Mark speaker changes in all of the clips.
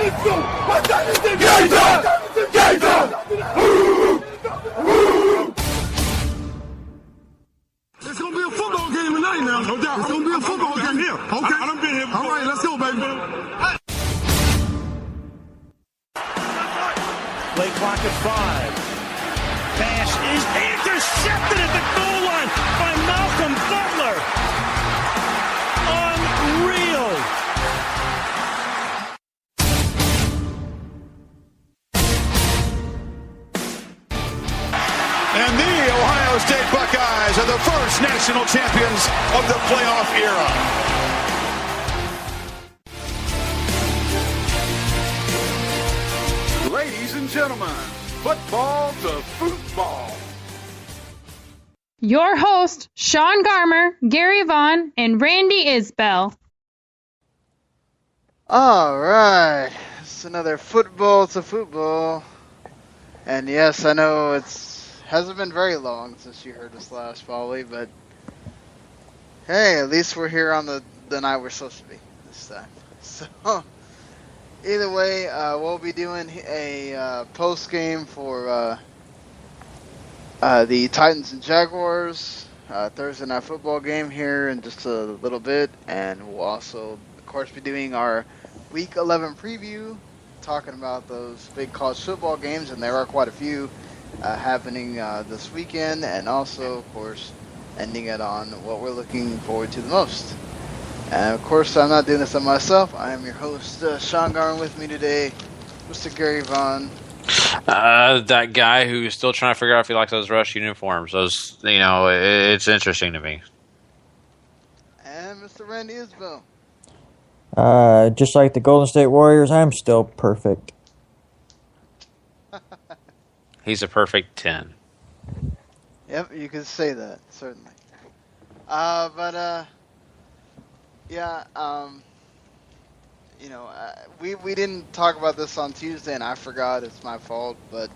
Speaker 1: It's going to be a football game tonight now. No doubt. It's going to be a football game here. Okay. I done been here before. All right, let's go, baby.
Speaker 2: Play clock at 5. Pass is intercepted at the goal line by Malcolm Butler. Unreal.
Speaker 3: And the Ohio State Buckeyes are the first national champions of the playoff era.
Speaker 1: Ladies and gentlemen, football to football.
Speaker 4: Your host, Sean Garmer, Gary Vaughn, and Randy Isbell.
Speaker 5: All right, it's another football to football. And yes, I know hasn't been very long since you heard us last, probably, but hey, at least we're here on the night we're supposed to be this time. So, either way, we'll be doing a post game for the Titans and Jaguars Thursday night football game here in just a little bit, and we'll also, of course, be doing our Week 11 preview, talking about those big college football games, and there are quite a few happening this weekend, and also, of course, ending it on what we're looking forward to the most. And of course, I'm not doing this on myself. I am your host, Sean Garn. With me today, Mr. Gary Vaughn.
Speaker 6: That guy who's still trying to figure out if he likes those Rush uniforms. It's interesting to me.
Speaker 5: And Mr. Randy Isbell.
Speaker 7: Just like the Golden State Warriors, I'm still perfect.
Speaker 6: He's a perfect 10.
Speaker 5: Yep, you could say that, certainly. We didn't talk about this on Tuesday, and I forgot. It's my fault, but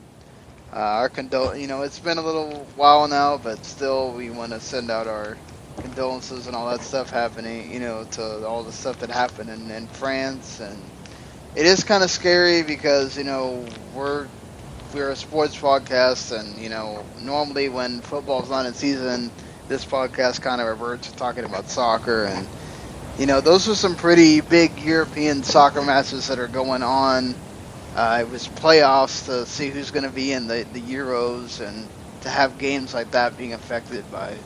Speaker 5: it's been a little while now, but still, we want to send out our condolences and all that stuff happening, to all the stuff that happened in France, and it is kind of scary because, we're a sports podcast, and, normally when football's not in season, this podcast kind of reverts to talking about soccer, and, those are some pretty big European soccer matches that are going on. It was playoffs to see who's going to be in the Euros, and to have games like that being affected by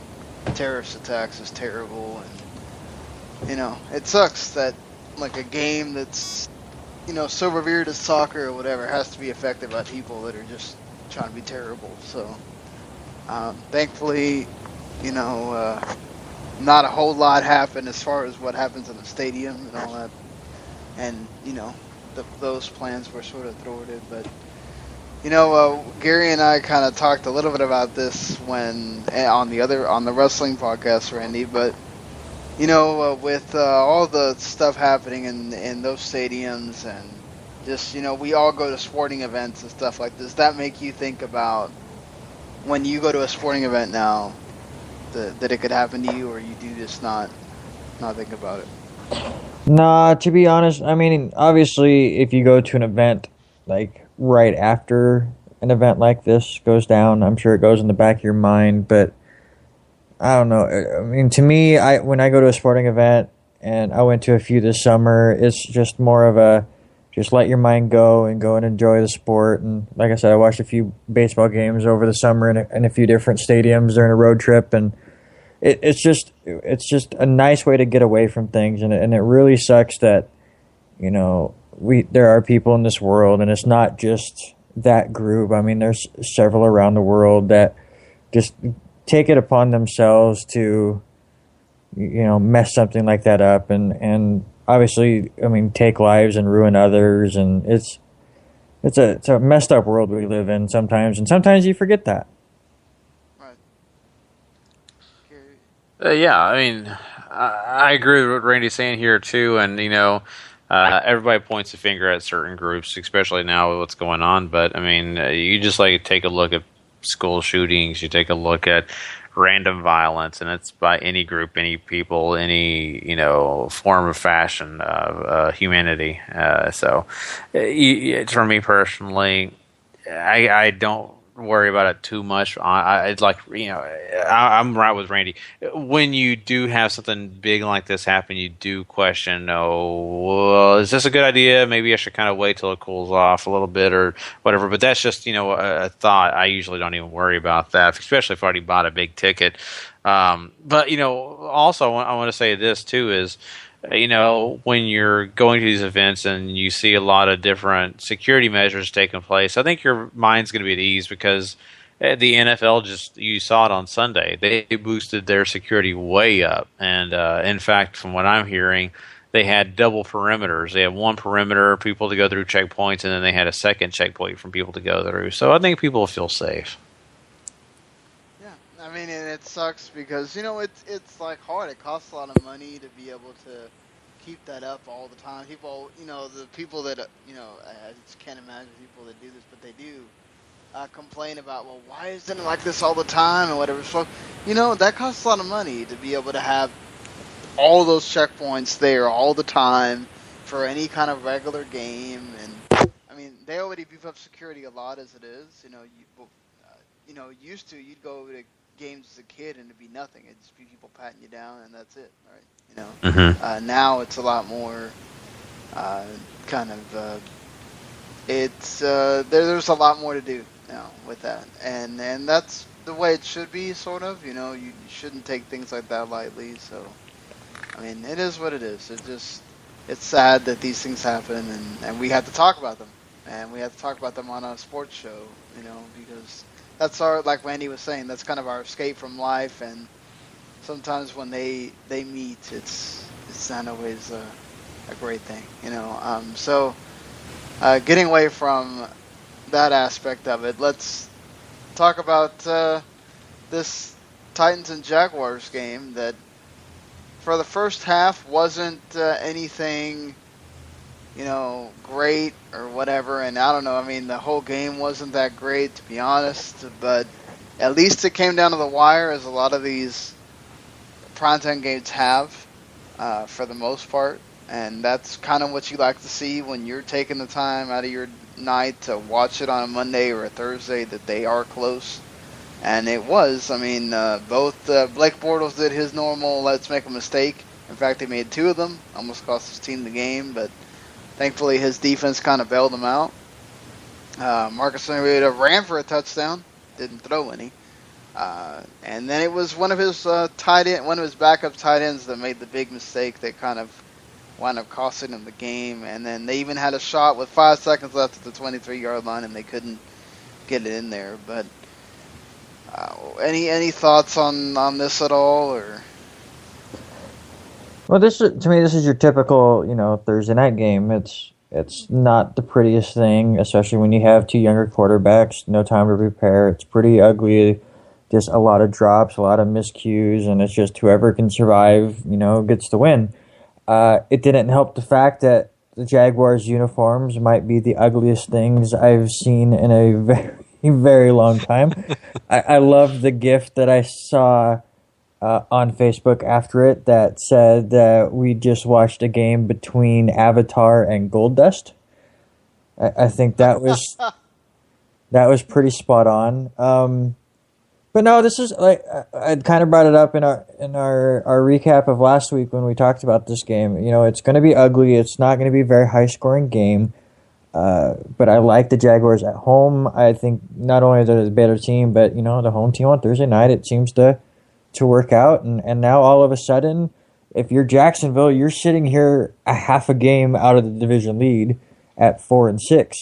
Speaker 5: terrorist attacks is terrible, and, it sucks that, like, a game that's so revered as soccer or whatever has to be affected by people that are just trying to be terrible. So, thankfully, not a whole lot happened as far as what happens in the stadium and all that. And, those plans were sort of thwarted. But, Gary and I kind of talked a little bit about this when on the wrestling podcast, Randy, but with all the stuff happening in those stadiums, and just, we all go to sporting events and stuff like this, that make you think about when you go to a sporting event now, that it could happen to you, or you do just not think about it?
Speaker 7: Nah, to be honest, I mean, obviously, if you go to an event, like, right after an event like this goes down, I'm sure it goes in the back of your mind, but I don't know. I mean, to me, when I go to a sporting event, and I went to a few this summer, it's just more of a just let your mind go and enjoy the sport. And like I said, I watched a few baseball games over the summer in a few different stadiums during a road trip, and it's just a nice way to get away from things. And it really sucks that there are people in this world, and it's not just that group. I mean, there's several around the world that just take it upon themselves to, mess something like that up, and obviously, I mean, take lives and ruin others, and it's a messed up world we live in sometimes, and sometimes you forget that.
Speaker 5: Right.
Speaker 6: Yeah, I mean, I agree with what Randy's saying here too, and everybody points a finger at certain groups, especially now with what's going on. But I mean, you just take a look at school shootings, you take a look at random violence, and it's by any group, any people, any form of fashion of humanity. So, for me personally, I don't worry about it too much. It's like I'm right with Randy. When you do have something big like this happen, you do question, well, is this a good idea? Maybe I should kind of wait till it cools off a little bit or whatever. But that's just a thought. I usually don't even worry about that, especially if I already bought a big ticket. But also I want to say this too is, when you're going to these events and you see a lot of different security measures taking place, I think your mind's going to be at ease because the NFL you saw it on Sunday. They boosted their security way up. And in fact, from what I'm hearing, they had double perimeters. They had one perimeter, people to go through checkpoints, and then they had a second checkpoint for people to go through. So I think people will feel safe.
Speaker 5: I mean, and it sucks because it's like hard. It costs a lot of money to be able to keep that up all the time. People, the people that I just can't imagine people that do this, but they do complain about, well, why isn't it like this all the time and whatever. So, that costs a lot of money to be able to have all those checkpoints there all the time for any kind of regular game. And I mean, they already beef up security a lot as it is. Used to you'd go to games as a kid and it'd be nothing. It'd just be people patting you down and that's it, right? Now it's a lot more there's a lot more to do now with that, and that's the way it should be, sort of. You shouldn't take things like that lightly. So I mean, it is what it is. It's sad that these things happen, and we have to talk about them, and we have to talk about them on a sports show, because that's like Randy was saying, that's kind of our escape from life. And sometimes when they meet, it's not always a great thing, So getting away from that aspect of it, let's talk about this Titans and Jaguars game that for the first half wasn't anything great or whatever. And I don't know, I mean, the whole game wasn't that great, to be honest, but at least it came down to the wire, as a lot of these primetime games have, for the most part. And that's kind of what you like to see when you're taking the time out of your night to watch it on a Monday or a Thursday, that they are close. And it was. I mean, both Blake Bortles did his normal let's make a mistake. In fact, he made two of them. Almost cost his team the game, but thankfully his defense kind of bailed him out. Marcus Mariota ran for a touchdown, didn't throw any. And then it was one of his backup tight ends that made the big mistake that kind of wound up costing him the game. And then they even had a shot with 5 seconds left at the 23-yard line, and they couldn't get it in there. But any thoughts on this at all, or?
Speaker 7: Well, this is your typical, Thursday night game. It's not the prettiest thing, especially when you have two younger quarterbacks, no time to prepare. It's pretty ugly, just a lot of drops, a lot of miscues, and it's just whoever can survive, gets the win. It didn't help the fact that the Jaguars uniforms might be the ugliest things I've seen in a very, very long time. I love the GIF that I saw on Facebook after it that said that we just watched a game between Avatar and Gold Dust. I think that was pretty spot on. But no, this is like I kind of brought it up in our recap of last week when we talked about this game. It's going to be ugly. It's not going to be a very high scoring game. But I like the Jaguars at home. I think not only they're the better team, but the home team on Thursday night, it seems to work out. And now all of a sudden, if you're Jacksonville, you're sitting here a half a game out of the division lead at 4-6.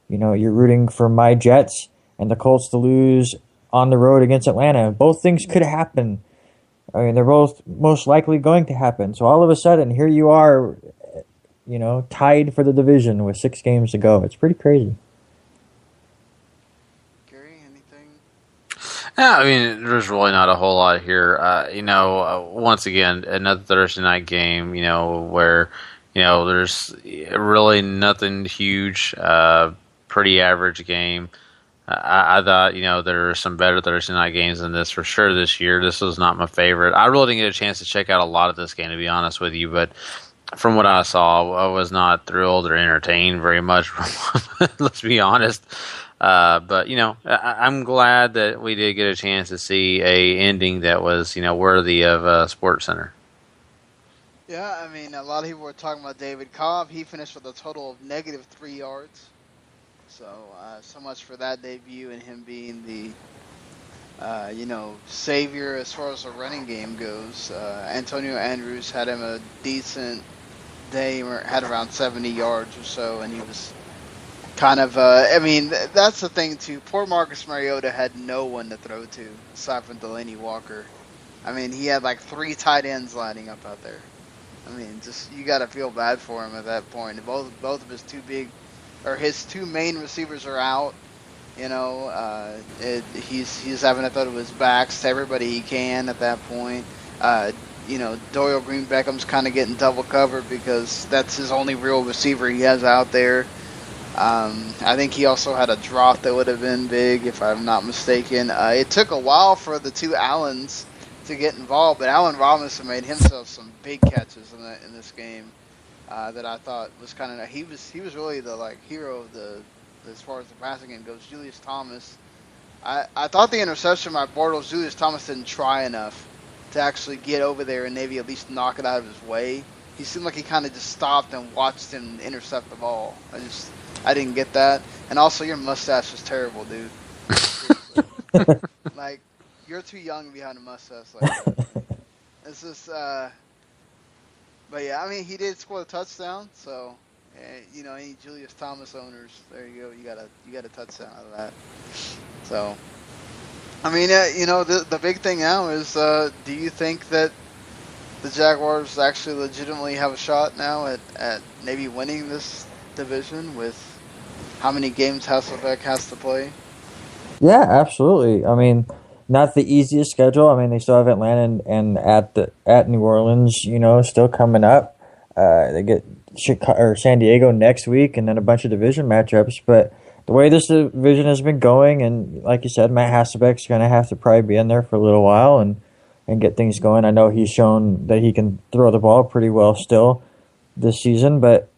Speaker 7: You're rooting for my Jets and the Colts to lose on the road against Atlanta. Both things could happen. I mean, they're both most likely going to happen. So all of a sudden, here you are, tied for the division with 6 games to go. It's pretty crazy.
Speaker 5: Gary, anything?
Speaker 6: Yeah, I mean, there's really not a whole lot here. Once again, another Thursday night game, where, there's really nothing huge, pretty average game. I thought, there are some better Thursday night games than this for sure this year. This was not my favorite. I really didn't get a chance to check out a lot of this game, to be honest with you, but from what I saw, I was not thrilled or entertained very much. Let's be honest. But I'm glad that we did get a chance to see a ending that was, worthy of Sports Center.
Speaker 5: Yeah, I mean, a lot of people were talking about David Cobb. He finished with a total of -3 yards. So much for that debut and him being the, savior as far as the running game goes. Antonio Andrews had him a decent day, had around 70 yards or so, and he was kind of, that's the thing too. Poor Marcus Mariota had no one to throw to aside from Delaney Walker. I mean, he had like 3 tight ends lining up out there. I mean, just you got to feel bad for him at that point. Both of his his 2 main receivers are out. He's having to throw to his backs to everybody he can at that point. Doyle Green Beckham's kind of getting double covered because that's his only real receiver he has out there. I think he also had a drop that would have been big, if I'm not mistaken. It took a while for the 2 Allens to get involved, but Allen Robinson made himself some big catches in this game that I thought was kind of he was really the hero of the as far as the passing game goes. Julius Thomas, I thought the interception by Bortles, Julius Thomas didn't try enough to actually get over there and maybe at least knock it out of his way. He seemed like he kind of just stopped and watched him intercept the ball. I didn't get that. And also, your mustache is terrible, dude. Like, you're too young behind a mustache like that. It's just, but yeah, I mean, he did score the touchdown, so, any Julius Thomas owners, there you go, you got a touchdown out of that. So, I mean, the big thing now is, do you think that the Jaguars actually legitimately have a shot now at maybe winning this division with how many games Hasselbeck has to play?
Speaker 7: Yeah, absolutely. I mean, not the easiest schedule. I mean, they still have Atlanta and at New Orleans, still coming up. They get San Diego next week, and then a bunch of division matchups. But the way this division has been going, and like you said, Matt Hasselbeck's going to have to probably be in there for a little while and get things going. I know he's shown that he can throw the ball pretty well still this season, but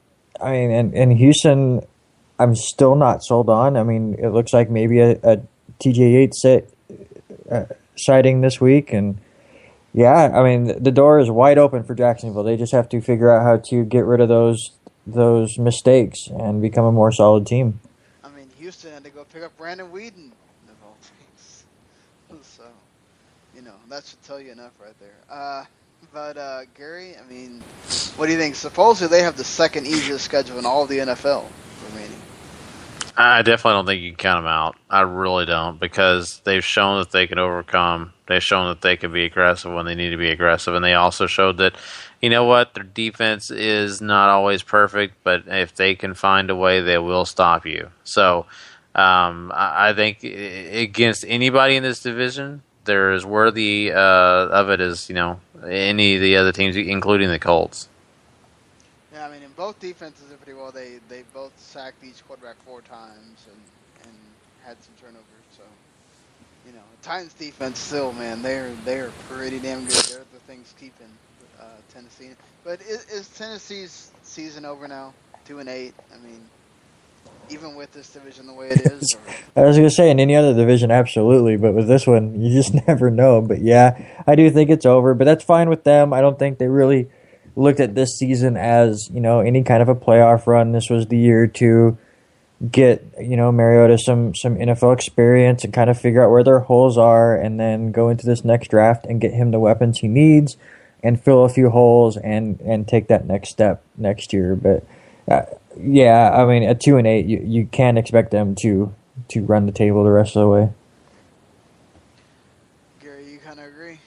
Speaker 7: I mean, in Houston, I'm still not sold on. I mean, it looks like maybe a TJ Yates sighting this week, and yeah, I mean, the door is wide open for Jacksonville. They just have to figure out how to get rid of those mistakes and become a more solid team.
Speaker 5: I mean, Houston had to go pick up Brandon Whedon of all things, so that should tell you enough right there. But Gary, I mean, what do you think? Supposedly they have the second easiest schedule in all of the NFL remaining.
Speaker 6: I definitely don't think you can count them out. I really don't, because they've shown that they can overcome. They've shown that they can be aggressive when they need to be aggressive, and they also showed that, their defense is not always perfect, but if they can find a way, they will stop you. So I think against anybody in this division, they're as worthy of it as any of the other teams, including the Colts.
Speaker 5: Yeah, I mean, in both defenses, pretty well. They both sacked each quarterback 4 times and had some turnovers. So, Titans defense still, man, they're pretty damn good. They're the things keeping Tennessee. But is Tennessee's season over now? 2-8. I mean, even with this division the way it is.
Speaker 7: I was going to say, in any other division, absolutely. But with this one, you just never know. But yeah, I do think it's over. But that's fine with them. I don't think they really looked at this season as, any kind of a playoff run. This was the year to get, Mariota some NFL experience and kind of figure out where their holes are, and then go into this next draft and get him the weapons he needs and fill a few holes and take that next step next year. But yeah, I mean, at 2-8, you can't expect them to run the table the rest of the way.
Speaker 5: Gary, you kind of agree?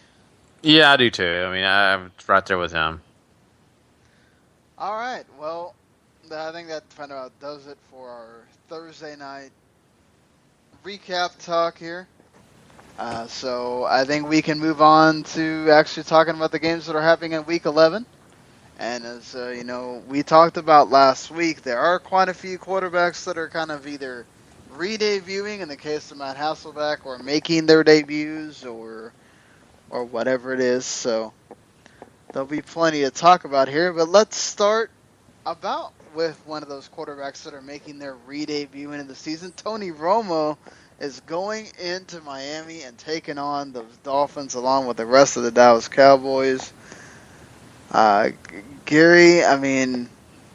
Speaker 6: Yeah, I do too. I mean, I'm right there with him.
Speaker 5: All right. Well, I think that kind of does it for our Thursday night recap talk here. So I think we can move on to actually talking about the games that are happening in Week 11. And as we talked about last week, there are quite a few quarterbacks that are kind of either re-debuting in the case of Matt Hasselbeck, or making their debuts, or whatever it is. So there'll be plenty to talk about here. But let's start about with one of those quarterbacks that are making their re-debut into the season. Tony Romo is going into Miami and taking on the Dolphins along with the rest of the Dallas Cowboys. Gary, I mean,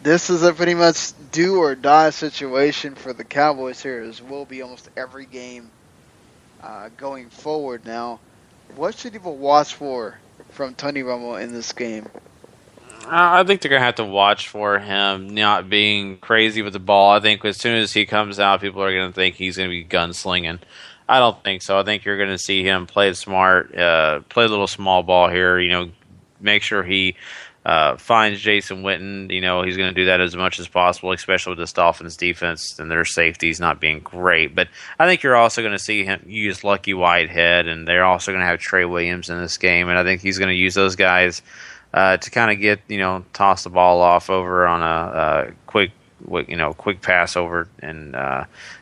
Speaker 5: this is a pretty much do or die situation for the Cowboys here, as will be almost every game going forward now. What should people watch for from Tony Romo in this game?
Speaker 6: I think they're going to have to watch for him not being crazy with the ball. I think as soon as he comes out, people are going to think he's going to be gunslinging. I don't think so. I think you're going to see him play it smart, play a little small ball here, make sure he finds Jason Witten. He's going to do that as much as possible, especially with this Dolphins defense and their safeties not being great. But I think you're also going to see him use Lucky Whitehead, and they're also going to have Trey Williams in this game. And I think he's going to use those guys to kind of get, toss the ball off over on a quick pass over and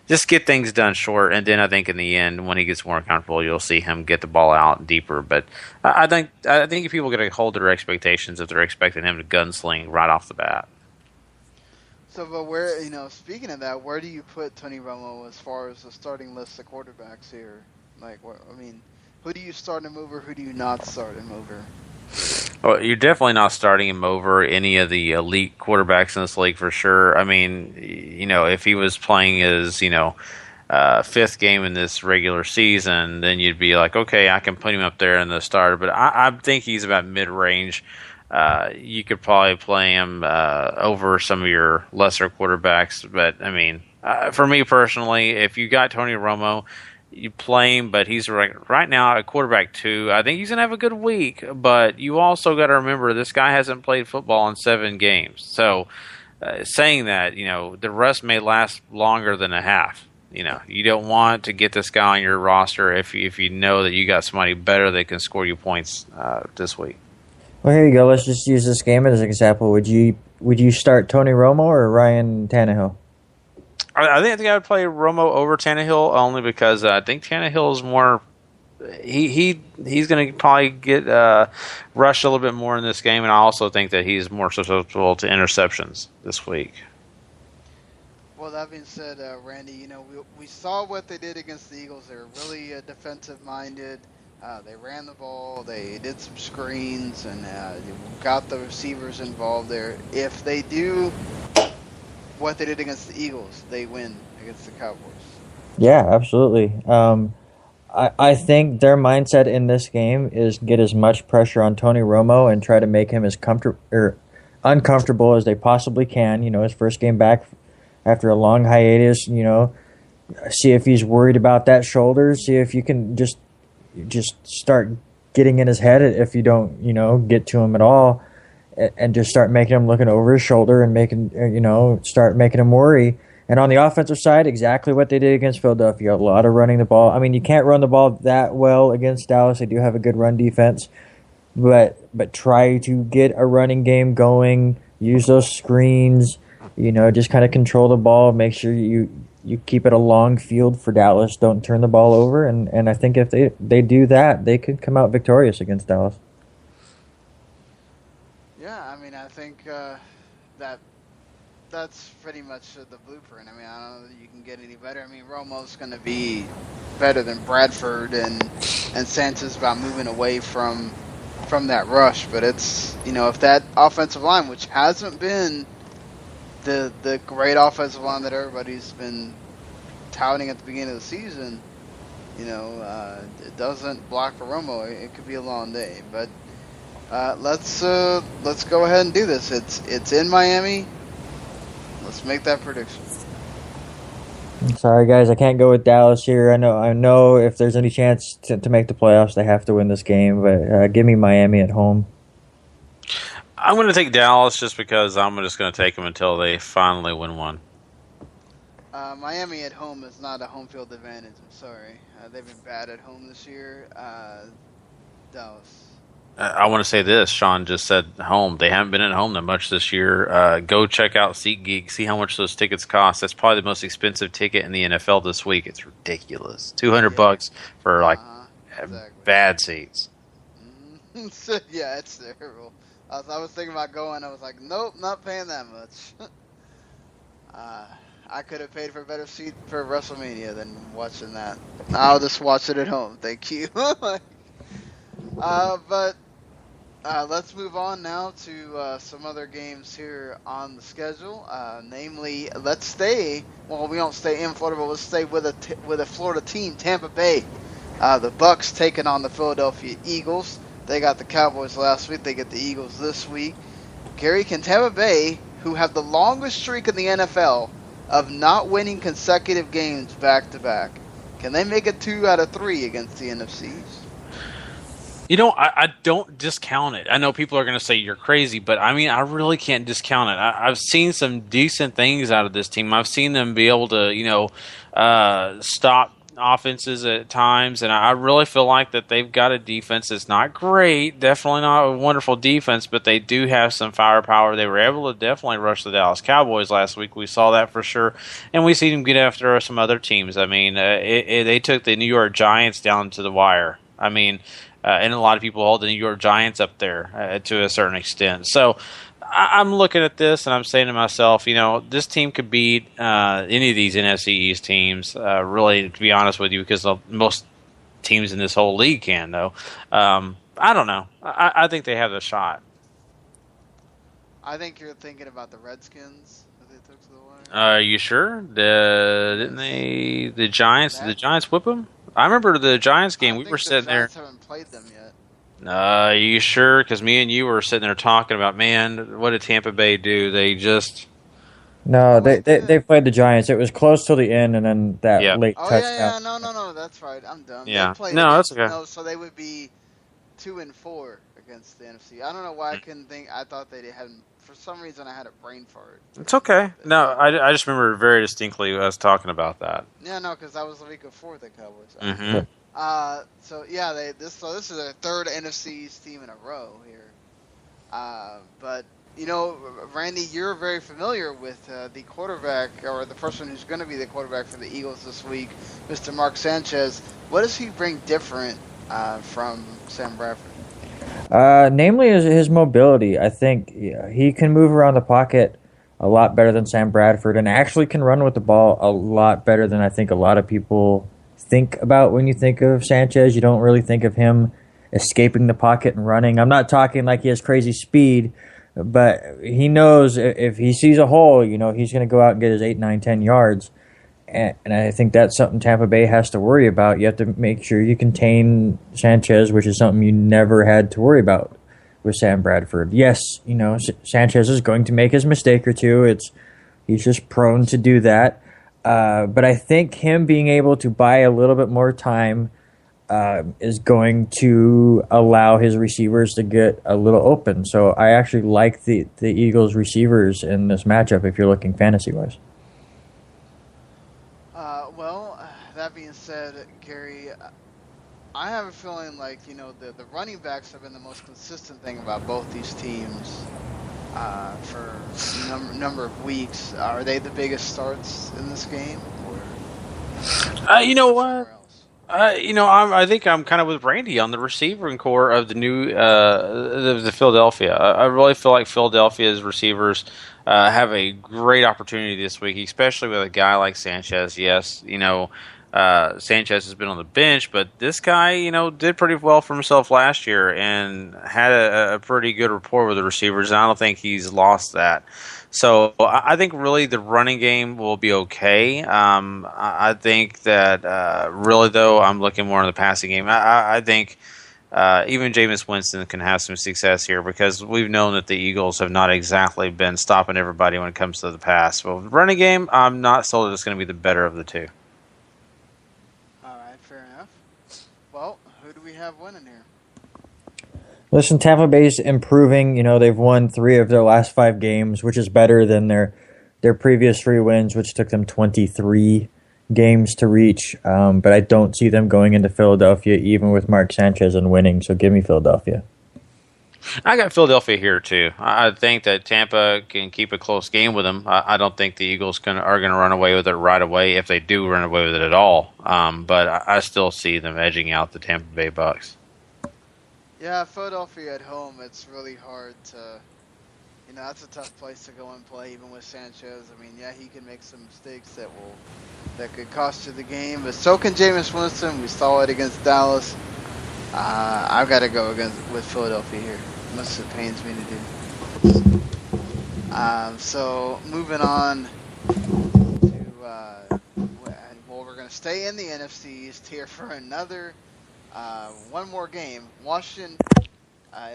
Speaker 6: just get things done short. And then I think in the end, when he gets more comfortable, you'll see him get the ball out deeper. But I think if people are going to hold their expectations, if they're expecting him to gunsling right off the bat.
Speaker 5: So, but where, speaking of that, where do you put Tony Romo as far as the starting list of quarterbacks here? Who do you start him over? Who do you not start him over?
Speaker 6: Well, you're definitely not starting him over any of the elite quarterbacks in this league for sure. I mean, if he was playing his, fifth game in this regular season, then you'd be like, okay, I can put him up there in the starter. But I think he's about mid-range. You could probably play him over some of your lesser quarterbacks. But, for me personally, if you got Tony Romo, you play him, but he's right now at quarterback 2. I think he's going to have a good week, but you also got to remember this guy hasn't played football in 7 games. So saying that, the rest may last longer than a half. You don't want to get this guy on your roster if you know that you got somebody better that can score you points this week.
Speaker 7: Well, here you go. Let's just use this game as an example. Would you start Tony Romo or Ryan Tannehill?
Speaker 6: I think I would play Romo over Tannehill only because I think Tannehill is more. He's going to probably get rushed a little bit more in this game, and I also think that he's more susceptible to interceptions this week.
Speaker 5: Well, that being said, Randy, we saw what they did against the Eagles. They were really defensive-minded. They ran the ball. They did some screens and got the receivers involved there. If they do what they did against the Eagles, they win against the Cowboys.
Speaker 7: Yeah, absolutely. I think their mindset in this game is get as much pressure on Tony Romo and try to make him as uncomfortable as they possibly can. His first game back after a long hiatus. See if he's worried about that shoulder. See if you can just start getting in his head if you don't, get to him at all. And just start making him looking over his shoulder and start making him worry. And on the offensive side, exactly what they did against Philadelphia. A lot of running the ball. You can't run the ball that well against Dallas. They do have a good run defense. But try to get a running game going. Use those screens. Just kind of control the ball. Make sure you keep it a long field for Dallas. Don't turn the ball over. And I think if they do that, they could come out victorious against Dallas.
Speaker 5: Yeah, I think that's pretty much the blueprint. I don't know that you can get any better. Romo's going to be better than Bradford and Sanchez about moving away from that rush. But it's, if that offensive line, which hasn't been the great offensive line that everybody's been touting at the beginning of the season, it doesn't block for Romo, it could be a long day. But let's go ahead and do this. It's in Miami. Let's make that prediction.
Speaker 7: Sorry, guys, I can't go with Dallas here. I know if there's any chance to make the playoffs, they have to win this game. But give me Miami at home.
Speaker 6: I'm going to take Dallas just because I'm just going to take them until they finally win one.
Speaker 5: Miami at home is not a home field advantage. I'm sorry. They've been bad at home this year. Dallas.
Speaker 6: I want to say this. Sean just said home. They haven't been at home that much this year. Go check out SeatGeek. See how much those tickets cost. That's probably the most expensive ticket in the NFL this week. It's ridiculous. $200 for
Speaker 5: Exactly.
Speaker 6: bad seats.
Speaker 5: Yeah, it's terrible. I was thinking about going. I was like, nope, not paying that much. I could have paid for a better seat for WrestleMania than watching that. I'll just watch it at home. Thank you. But let's move on now to some other games here on the schedule. Namely, let's stay. Well, we don't stay in Florida, but let's stay with a Florida team, Tampa Bay. The Bucks taking on the Philadelphia Eagles. They got the Cowboys last week. They get the Eagles this week. Gary, can Tampa Bay, who have the longest streak in the NFL of not winning consecutive games back-to-back, can they make it 2 out of 3 against the NFCs?
Speaker 6: You know, I don't discount it. I know people are going to say you're crazy, but I mean, I really can't discount it. I've seen some decent things out of this team. I've seen them be able to, stop offenses at times, and I really feel like that they've got a defense that's not great, definitely not a wonderful defense, but they do have some firepower. They were able to definitely rush the Dallas Cowboys last week. We saw that for sure, and we see them get after some other teams. I mean, they took the New York Giants down to the wire. I mean, and a lot of people hold the New York Giants up there to a certain extent. So I'm looking at this and I'm saying to myself, this team could beat any of these NFC East teams, really, to be honest with you, because most teams in this whole league can, though. I don't know. I think they have a shot.
Speaker 5: I think you're thinking about the Redskins that they took to the wire.
Speaker 6: Are you sure? Didn't they? The Giants? Did the Giants whip them? I remember the Giants game. We were sitting there.
Speaker 5: The Giants haven't played them yet.
Speaker 6: Are you sure? Because me and you were sitting there talking about, man, what did Tampa Bay do? They just...
Speaker 7: No, they played the Giants. It was close till the end, and then that late touchdown.
Speaker 5: Yeah, no, that's right. I'm done.
Speaker 6: Yeah,
Speaker 5: that's
Speaker 6: okay.
Speaker 5: No, so they would be 2-4 against the NFC. I don't know why I couldn't think. I thought they hadn't. For some reason, I had a brain fart.
Speaker 6: It's okay. No, I just remember very distinctly us talking about that.
Speaker 5: Yeah, no, because that was the week before the Cowboys.
Speaker 6: Mm-hmm.
Speaker 5: This is their third NFC East team in a row here. But Randy, you're very familiar with the quarterback, or the person who's going to be the quarterback for the Eagles this week, Mr. Mark Sanchez. What does he bring different from Sam Bradford?
Speaker 7: Namely, his mobility. I think he can move around the pocket a lot better than Sam Bradford, and actually can run with the ball a lot better than I think a lot of people think about when you think of Sanchez. You don't really think of him escaping the pocket and running. I'm not talking like he has crazy speed, but he knows if he sees a hole, he's going to go out and get his 8, 9, 10 yards. And I think that's something Tampa Bay has to worry about. You have to make sure you contain Sanchez, which is something you never had to worry about with Sam Bradford. Yes, Sanchez is going to make his mistake or two. He's just prone to do that. But I think him being able to buy a little bit more time is going to allow his receivers to get a little open. So I actually like the Eagles receivers in this matchup if you're looking fantasy-wise.
Speaker 5: That being said, Gary, I have a feeling like, the running backs have been the most consistent thing about both these teams for a number of weeks. Are they the biggest starts in this game?
Speaker 6: You know what? I think I'm kind of with Randy on the receiving core of the new the Philadelphia. I really feel like Philadelphia's receivers have a great opportunity this week, especially with a guy like Sanchez. Yes, Sanchez has been on the bench, but this guy, did pretty well for himself last year and had a pretty good rapport with the receivers, and I don't think he's lost that. So I think really the running game will be okay. I think that really, though, I'm looking more on the passing game. I think even Jameis Winston can have some success here because we've known that the Eagles have not exactly been stopping everybody when it comes to the pass. Well, the running game, I'm not sold that it's going to be the better of the two.
Speaker 5: Well, who do we have winning here?
Speaker 7: Listen, Tampa Bay's improving. They've won 3 of their last 5 games, which is better than their previous 3 wins, which took them 23 games to reach. But I don't see them going into Philadelphia, even with Mark Sanchez, and winning. So give me Philadelphia.
Speaker 6: I got Philadelphia here too. I think that Tampa can keep a close game with them. I don't think the Eagles are going to run away with it right away, if they do run away with it at all. But I still see them edging out the Tampa Bay Bucks.
Speaker 5: Yeah, Philadelphia at home, it's really hard to, that's a tough place to go and play, even with Sanchez. I mean, yeah, he can make some mistakes that could cost you the game, but so can Jameis Winston. We saw it against Dallas. I've got to go with Philadelphia here. Much it pains me to do. So moving on to we're going to stay in the NFC East here for another one more game. Washington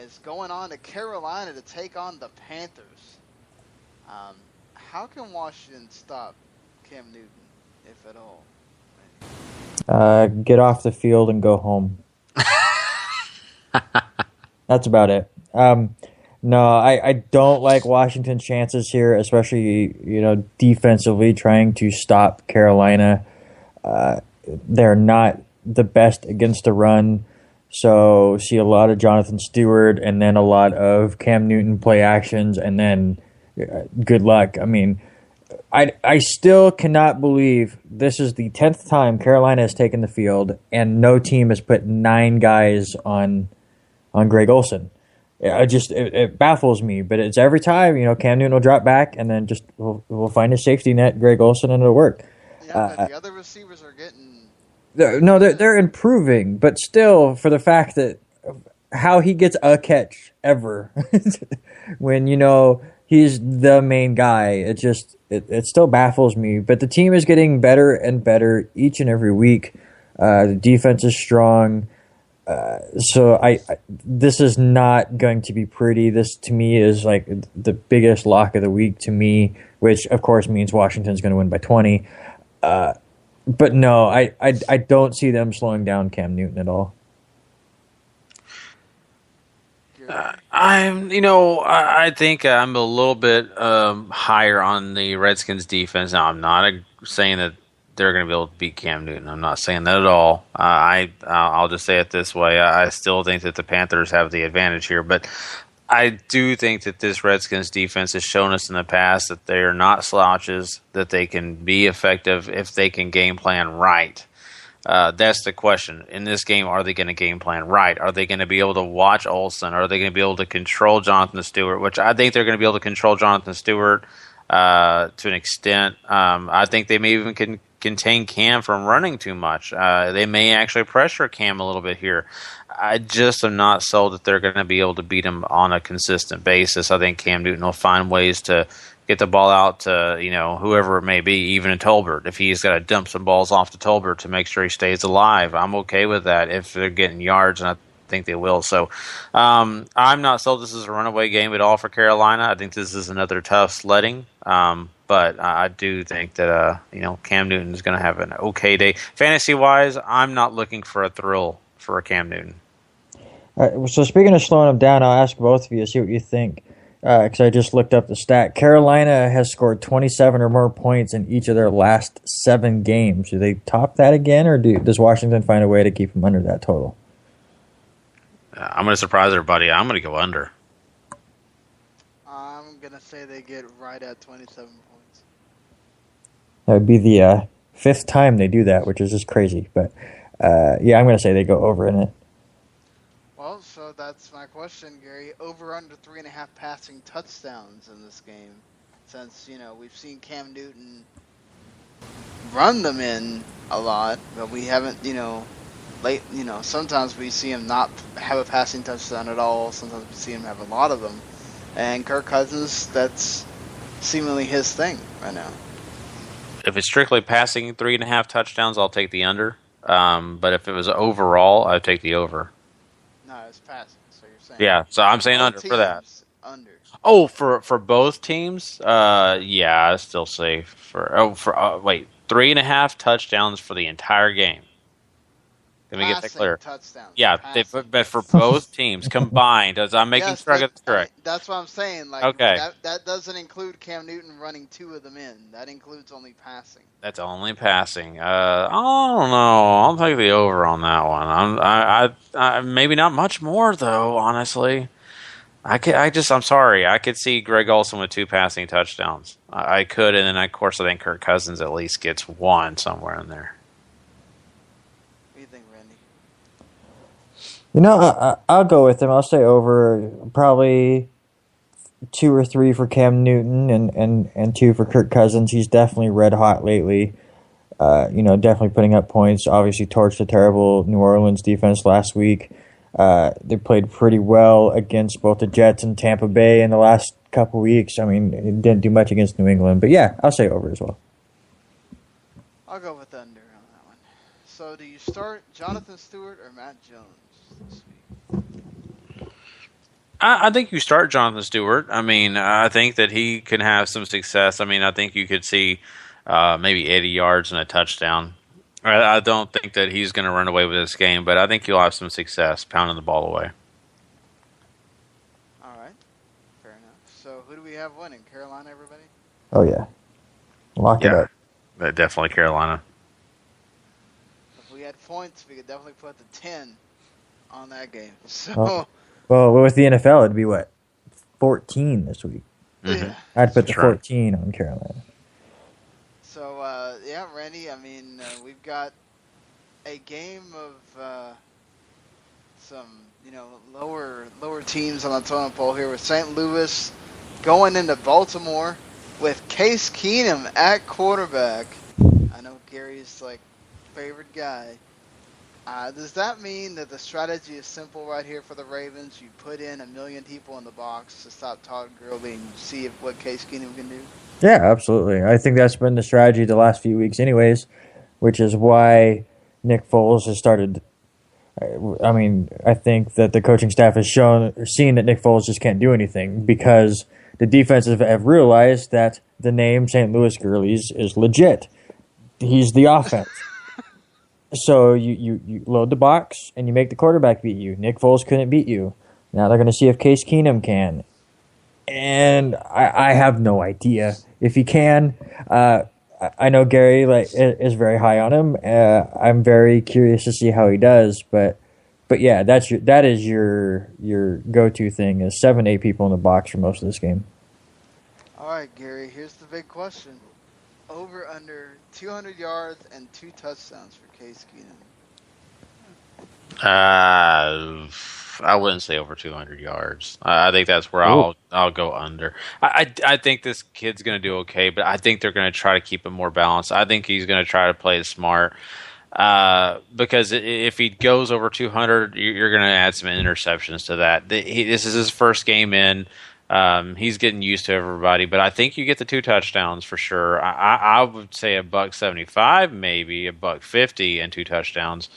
Speaker 5: is going on to Carolina to take on the Panthers. How can Washington stop Cam Newton, if at all?
Speaker 7: Get off the field and go home. That's about it. No, I don't like Washington's chances here, especially, defensively trying to stop Carolina. They're not the best against the run, so see a lot of Jonathan Stewart and then a lot of Cam Newton play actions, and then good luck. I mean, I still cannot believe this is the 10th time Carolina has taken the field and no team has put 9 guys on Greg Olsen. It baffles me, but it's every time, Cam Newton will drop back and then just we'll find a safety net, Greg Olsen, and it'll work.
Speaker 5: Yeah, but the other receivers are getting...
Speaker 7: They're improving, but still, for the fact that how he gets a catch ever when, he's the main guy, it still baffles me. But the team is getting better and better each and every week. The defense is strong. So this is not going to be pretty. This, to me, is like the biggest lock of the week to me, which, of course, means Washington's going to win by 20. But no, I don't see them slowing down Cam Newton at all.
Speaker 6: I think I'm a little bit higher on the Redskins defense. Now, I'm not saying that they're going to be able to beat Cam Newton. I'm not saying that at all. I'll just say it this way. I still think that the Panthers have the advantage here, but I do think that this Redskins defense has shown us in the past that they are not slouches, that they can be effective if they can game plan right. That's the question. In this game, are they going to game plan right? Are they going to be able to watch Olsen? Are they going to be able to control Jonathan Stewart? Which I think they're going to be able to control Jonathan Stewart to an extent. I think they may even contain Cam from running too much. They may actually pressure Cam a little bit here. I just am not sold that they're going to be able to beat him on a consistent basis. I think Cam Newton will find ways to get the ball out to, whoever it may be, even to Tolbert. If he's got to dump some balls off to Tolbert to make sure he stays alive, I'm okay with that if they're getting yards, and I think they will. So I'm not sold this is a runaway game at all for Carolina. I think this is another tough sledding. But I do think that, Cam Newton is going to have an okay day. Fantasy-wise, I'm not looking for a thrill for Cam Newton.
Speaker 7: So speaking of slowing him down, I'll ask both of you, see what you think. Because I just looked up the stat. Carolina has scored 27 or more points in each of their last 7 games. Do they top that again, or does Washington find a way to keep them under that total?
Speaker 6: I'm going to surprise everybody. I'm going to go under.
Speaker 5: I'm going to say they get right at 27 points.
Speaker 7: That would be the 5th time they do that, which is just crazy. But, I'm going to say they go over in it.
Speaker 5: Well, so that's my question, Gary. Over under 3.5 passing touchdowns in this game. Since, we've seen Cam Newton run them in a lot, but we haven't, sometimes we see him not have a passing touchdown at all. Sometimes we see him have a lot of them. And Kirk Cousins, that's seemingly his thing right now.
Speaker 6: If it's strictly passing 3.5 touchdowns, I'll take the under. But if it was overall, I'd take the over.
Speaker 5: No, it's passing. So you're saying?
Speaker 6: Yeah, so I'm saying under for that.
Speaker 5: Under.
Speaker 6: Oh, for both teams? I still say 3.5 touchdowns for the entire game. Let me get that clear.
Speaker 5: Touchdowns.
Speaker 6: Yeah, but for both teams combined, as I'm making sure I get this correct.
Speaker 5: That's what I'm saying.
Speaker 6: Okay.
Speaker 5: That doesn't include Cam Newton running 2 of them in. That includes only passing.
Speaker 6: That's only passing. I don't know. I'll take the over on that one. I maybe not much more though. Honestly, I'm sorry. I could see Greg Olsen with 2 passing touchdowns. I could, and then of course I think Kirk Cousins at least gets 1 somewhere in there.
Speaker 5: What do you think, Randy?
Speaker 7: You know, I'll go with him. I'll say over probably 2 or 3 for Cam Newton and 2 for Kirk Cousins. He's definitely red hot lately. Definitely putting up points. Obviously torched a terrible New Orleans defense last week. They played pretty well against both the Jets and Tampa Bay in the last couple weeks. I mean, it didn't do much against New England. But yeah, I'll say over as well.
Speaker 5: I'll go with under on that one. So do you start Jonathan Stewart or Matt Jones this week?
Speaker 6: I think you start Jonathan Stewart. I mean, I think that he can have some success. I mean, I think you could see maybe 80 yards and a touchdown. I don't think that he's going to run away with this game, but I think he'll have some success pounding the ball away.
Speaker 5: All right. Fair enough. So who do we have winning? Carolina, everybody?
Speaker 7: Oh, yeah. Lock it up.
Speaker 6: Definitely Carolina.
Speaker 5: If we had points, we could definitely put the 10 on that game. So,
Speaker 7: Well, with the NFL, it'd be what? 14 this week.
Speaker 5: yeah.
Speaker 7: I'd put the 14 on Carolina.
Speaker 5: So, yeah, Randy, I mean, we've got a game of some, lower teams on the totem pole here with St. Louis going into Baltimore with Case Keenum at quarterback. I know Gary's, favorite guy. Does that mean that the strategy is simple right here for the Ravens? You put in 1 million people in the box to stop Todd Gurley and see what Case Keenum can do?
Speaker 7: Yeah, absolutely. I think that's been the strategy the last few weeks anyways, which is why Nick Foles has started. I mean, I think that the coaching staff has seen that Nick Foles just can't do anything because the defenses have realized that the name St. Louis Gurley's is legit. He's the offense. So you load the box and you make the quarterback beat you. Nick Foles couldn't beat you. Now they're going to see if Case Keenum can. And I have no idea if he can. I know Gary is very high on him. I'm very curious to see how he does. But yeah, that is your go-to thing is 7-8 people in the box for most of this game.
Speaker 5: All right, Gary, here's the big question. Over under 200 yards and 2 touchdowns for Case Keenum.
Speaker 6: I wouldn't say over 200 yards. I think that's where I'll go under. I think this kid's going to do okay, but I think they're going to try to keep him more balanced. I think he's going to try to play smart because if he goes over 200, you're going to add some interceptions to that. This is his first game in. He's getting used to everybody, but I think you get the 2 touchdowns for sure. I would say $175, maybe $150, and 2 touchdowns.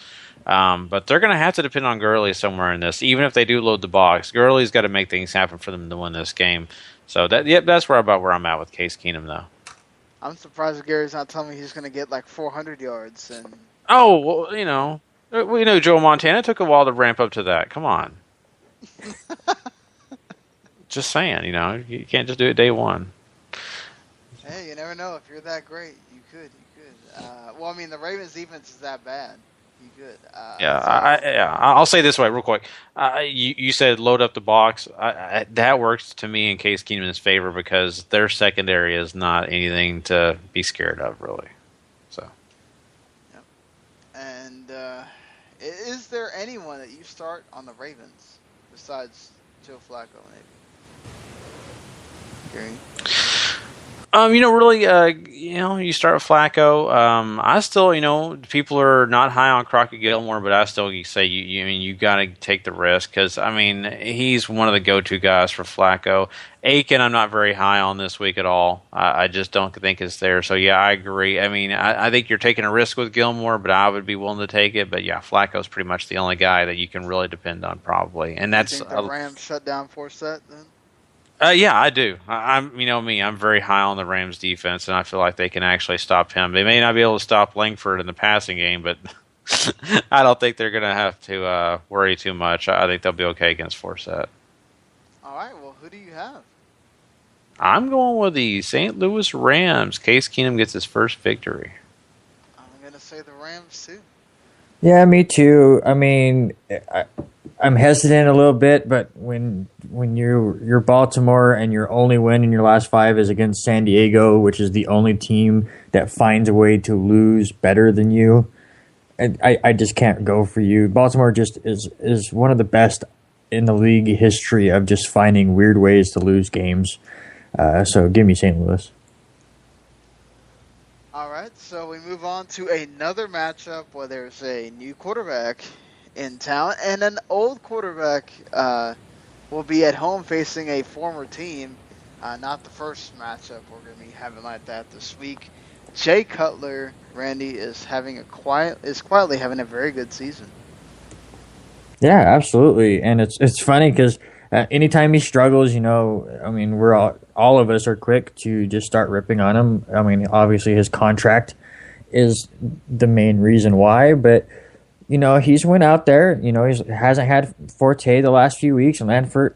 Speaker 6: But they're going to have to depend on Gurley somewhere in this, even if they do load the box. Gurley's got to make things happen for them to win this game. So that's where I'm at with Case Keenum, though.
Speaker 5: I'm surprised Gary's not telling me he's going to get 400 yards. And
Speaker 6: Oh, well, we know Joe Montana took a while to ramp up to that. Come on. Just saying, you can't just do it day one.
Speaker 5: Hey, you never know. If you're that great, you could. Well, I mean, the Ravens' defense is that bad. You could.
Speaker 6: I'll say this way real quick. You said load up the box. That works to me in Case Keenum's favor because their secondary is not anything to be scared of, really. So.
Speaker 5: Yep. And is there anyone that you start on the Ravens besides Joe Flacco, maybe? Gary?
Speaker 6: Really, you start with Flacco. I still, people are not high on Crockett Gilmore, but I still say you got to take the risk because he's one of the go-to guys for Flacco. Aiken, I'm not very high on this week at all. I just don't think it's there. So yeah, I agree. I think you're taking a risk with Gilmore, but I would be willing to take it. But yeah, Flacco's pretty much the only guy that you can really depend on, probably, and that's.
Speaker 5: You think the Rams shut down Forsett then?
Speaker 6: Yeah, I do. I'm me. I'm very high on the Rams defense, and I feel like they can actually stop him. They may not be able to stop Langford in the passing game, but I don't think they're going to have to worry too much. I think they'll be okay against Forsett.
Speaker 5: All right. Well, who do you have?
Speaker 6: I'm going with the St. Louis Rams. Case Keenum gets his first victory.
Speaker 5: I'm going to say the Rams too.
Speaker 7: Yeah, me too. I'm hesitant a little bit, but when you're Baltimore and your only win in your last 5 is against San Diego, which is the only team that finds a way to lose better than you, I just can't go for you. Baltimore just is one of the best in the league history of just finding weird ways to lose games. So give me St. Louis.
Speaker 5: All right, so we move on to another matchup where there's a new quarterback in town, and an old quarterback will be at home facing a former team. Not the first matchup we're going to be having like that this week. Jay Cutler, Randy, is quietly having a very good season.
Speaker 7: Yeah, absolutely, and it's funny because anytime he struggles, we're all of us are quick to just start ripping on him. I mean, obviously his contract is the main reason why, but he's went out there. He hasn't had Forte the last few weeks, and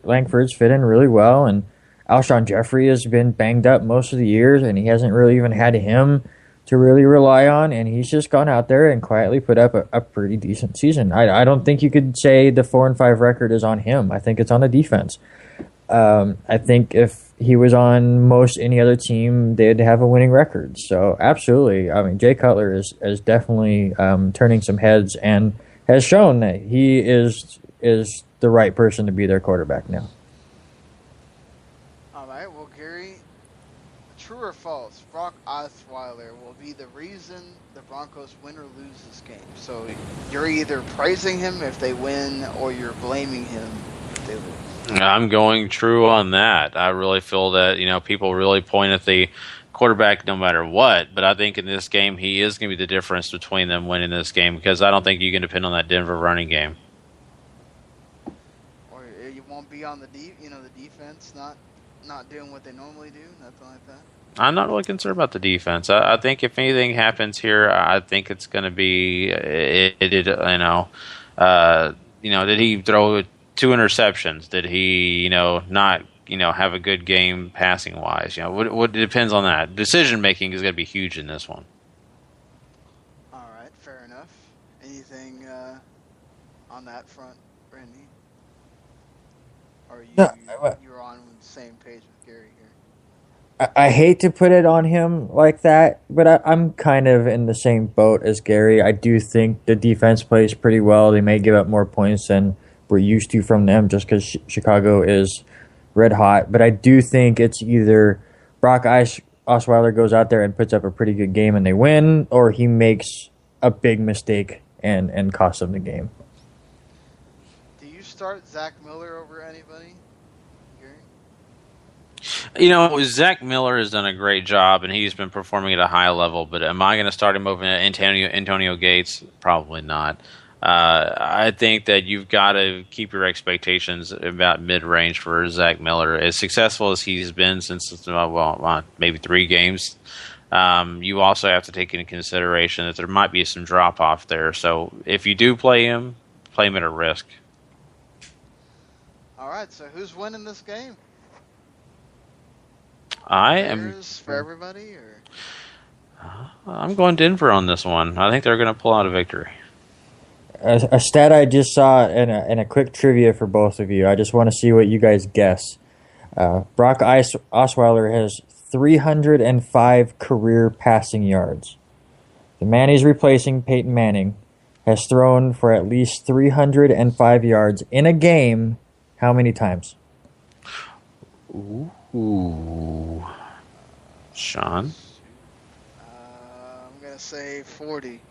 Speaker 7: Langford's fit in really well, and Alshon Jeffrey has been banged up most of the years, and he hasn't really even had him to really rely on, and he's just gone out there and quietly put up a pretty decent season. I don't think you could say the 4-5 record is on him. I think it's on the defense. I think if he was on most any other team, they'd have a winning record. So absolutely, I mean, Jay Cutler is definitely turning some heads and has shown that he is the right person to be their quarterback now.
Speaker 5: All right, well, Gary, true or false, Brock Osweiler will be the reason the Broncos win or lose this game. So you're either praising him if they win or you're blaming him if they lose.
Speaker 6: I'm going true on that. I really feel that, people really point at the quarterback no matter what, but I think in this game he is going to be the difference between them winning this game, because I don't think you can depend on that Denver running game.
Speaker 5: Or you won't be on the defense not doing what they normally do, nothing like that.
Speaker 6: I'm not really concerned about the defense. I think if anything happens here, I think it's going to be did he throw 2 interceptions? Did he, not, have a good game passing wise? What depends on that. Decision making is going to be huge in this one.
Speaker 5: All right, fair enough. Anything on that front, Randy? Or you're on the same page with Gary here?
Speaker 7: I hate to put it on him like that, but I'm kind of in the same boat as Gary. I do think the defense plays pretty well. They may give up more points than we're used to from them just because Chicago is red hot. But I do think it's either Brock Osweiler goes out there and puts up a pretty good game and they win, or he makes a big mistake and costs them the game.
Speaker 5: Do you start Zach Miller over anybody, Gary?
Speaker 6: Zach Miller has done a great job, and he's been performing at a high level, but am I going to start him over Antonio Gates? Probably not. I think that you've got to keep your expectations about mid-range for Zach Miller. As successful as he's been since maybe 3 games, you also have to take into consideration that there might be some drop-off there. So if you do play him at a risk.
Speaker 5: All right, so who's winning this game?
Speaker 6: Bears
Speaker 5: for everybody, or
Speaker 6: I'm going Denver on this one. I think they're going to pull out a victory.
Speaker 7: A stat I just saw in a quick trivia for both of you. I just want to see what you guys guess. Brock Osweiler has 305 career passing yards. The man he's replacing, Peyton Manning, has thrown for at least 305 yards in a game. How many times?
Speaker 6: Ooh. Sean?
Speaker 5: I'm going to say 40.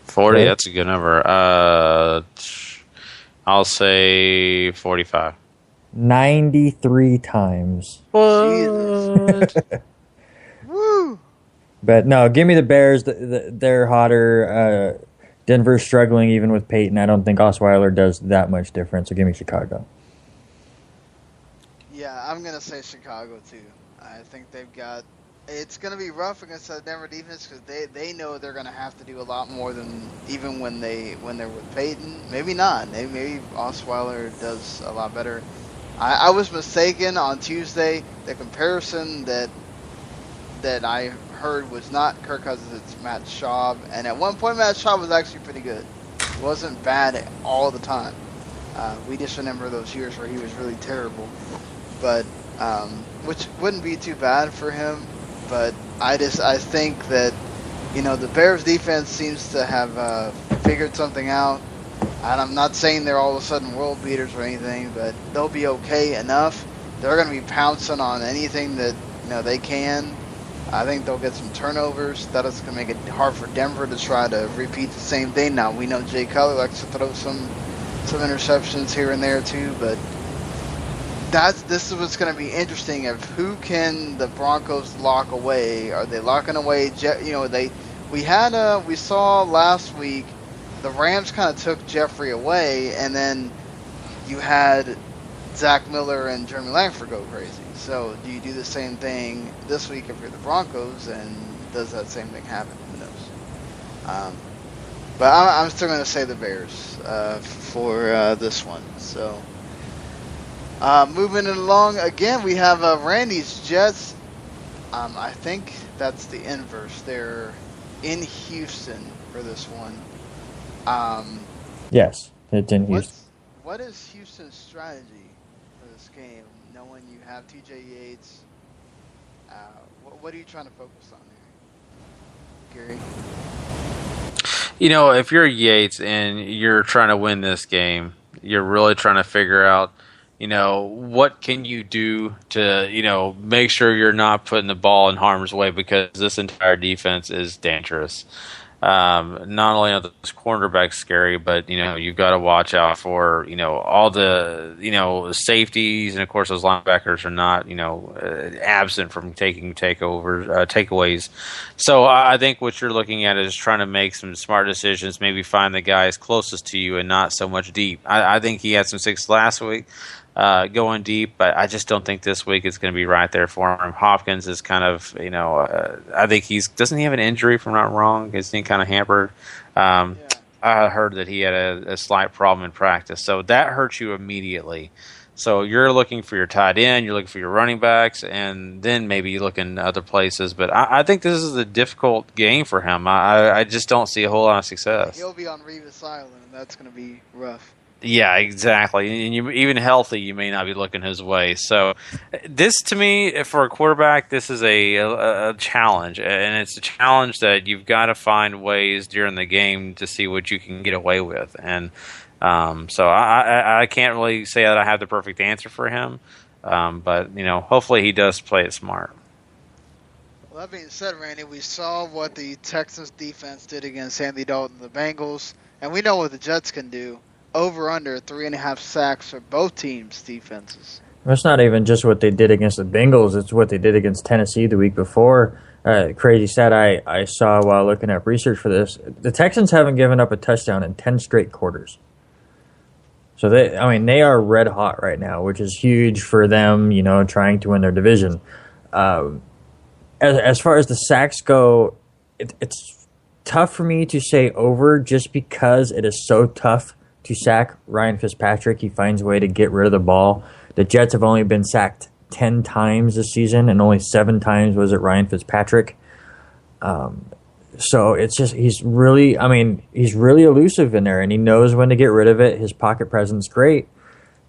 Speaker 6: 40, that's a good number. I'll say 45.
Speaker 7: 93 times.
Speaker 6: What?
Speaker 5: Woo!
Speaker 7: But no, give me the Bears. They're hotter. Denver's struggling even with Peyton. I don't think Osweiler does that much difference, so give me Chicago.
Speaker 5: Yeah, I'm going to say Chicago, too. I think they've got... It's going to be rough against the Denver defense because they know they're going to have to do a lot more than even when they're with Peyton. Maybe not. Maybe Osweiler does a lot better. I was mistaken on Tuesday. The comparison that I heard was not Kirk Cousins, it's Matt Schaub. And at one point, Matt Schaub was actually pretty good. It wasn't bad all the time. We just remember those years where he was really terrible, but which wouldn't be too bad for him. But I think that the Bears defense seems to have figured something out, and I'm not saying they're all of a sudden world beaters or anything, but they'll be okay enough. They're going to be pouncing on anything that they can. I think they'll get some turnovers. That is going to make it hard for Denver to try to repeat the same thing. Now we know Jay Cutler likes to throw some interceptions here and there too, but this is what's going to be interesting of who can the Broncos lock away. Are they locking away? We saw last week the Rams kind of took Jeffrey away, and then you had Zach Miller and Jeremy Langford go crazy. So do you do the same thing this week if you're the Broncos, and does that same thing happen? Who knows? But I'm still going to say the Bears for this one. So moving it along, again, we have Randy's Jets. I think that's the inverse. They're in Houston for this one.
Speaker 7: Yes, it's in Houston.
Speaker 5: What is Houston's strategy for this game, knowing you have TJ Yates? What are you trying to focus on there, Gary?
Speaker 6: If you're Yates and you're trying to win this game, you're really trying to figure out, what can you do to, make sure you're not putting the ball in harm's way, because this entire defense is dangerous. Not only are those cornerbacks scary, but you've got to watch out for all the safeties, and of course those linebackers are not absent from taking takeaways. So I think what you're looking at is trying to make some smart decisions, maybe find the guys closest to you and not so much deep. I think he had some success last week going deep, but I just don't think this week it's going to be right there for him. Hopkins is kind of, I think doesn't he have an injury, if I'm not wrong? Isn't he kind of hampered? Yeah. I heard that he had a slight problem in practice, so that hurts you immediately. So you're looking for your tight end, you're looking for your running backs, and then maybe you look in other places. But I think this is a difficult game for him. I just don't see a whole lot of success.
Speaker 5: He'll be on Revis Island, and that's going to be rough.
Speaker 6: Yeah, exactly. And even healthy, you may not be looking his way. So this, to me, for a quarterback, this is a challenge. And it's a challenge that you've got to find ways during the game to see what you can get away with. And so I can't really say that I have the perfect answer for him. But, hopefully he does play it smart.
Speaker 5: Well, that being said, Randy, we saw what the Texans defense did against Andy Dalton and the Bengals. And we know what the Jets can do. Over under 3.5 sacks for both teams' defenses.
Speaker 7: It's not even just what they did against the Bengals. It's what they did against Tennessee the week before. Crazy stat I saw while looking at research for this. The Texans haven't given up a touchdown in 10 straight quarters. So they are red hot right now, which is huge for them, trying to win their division. As far as the sacks go, it's tough for me to say over, just because it is so tough to sack Ryan Fitzpatrick. He finds a way to get rid of the ball. The Jets have only been sacked 10 times this season, and only 7 times was it Ryan Fitzpatrick. So it's just he's really elusive in there, and he knows when to get rid of it. His pocket presence great,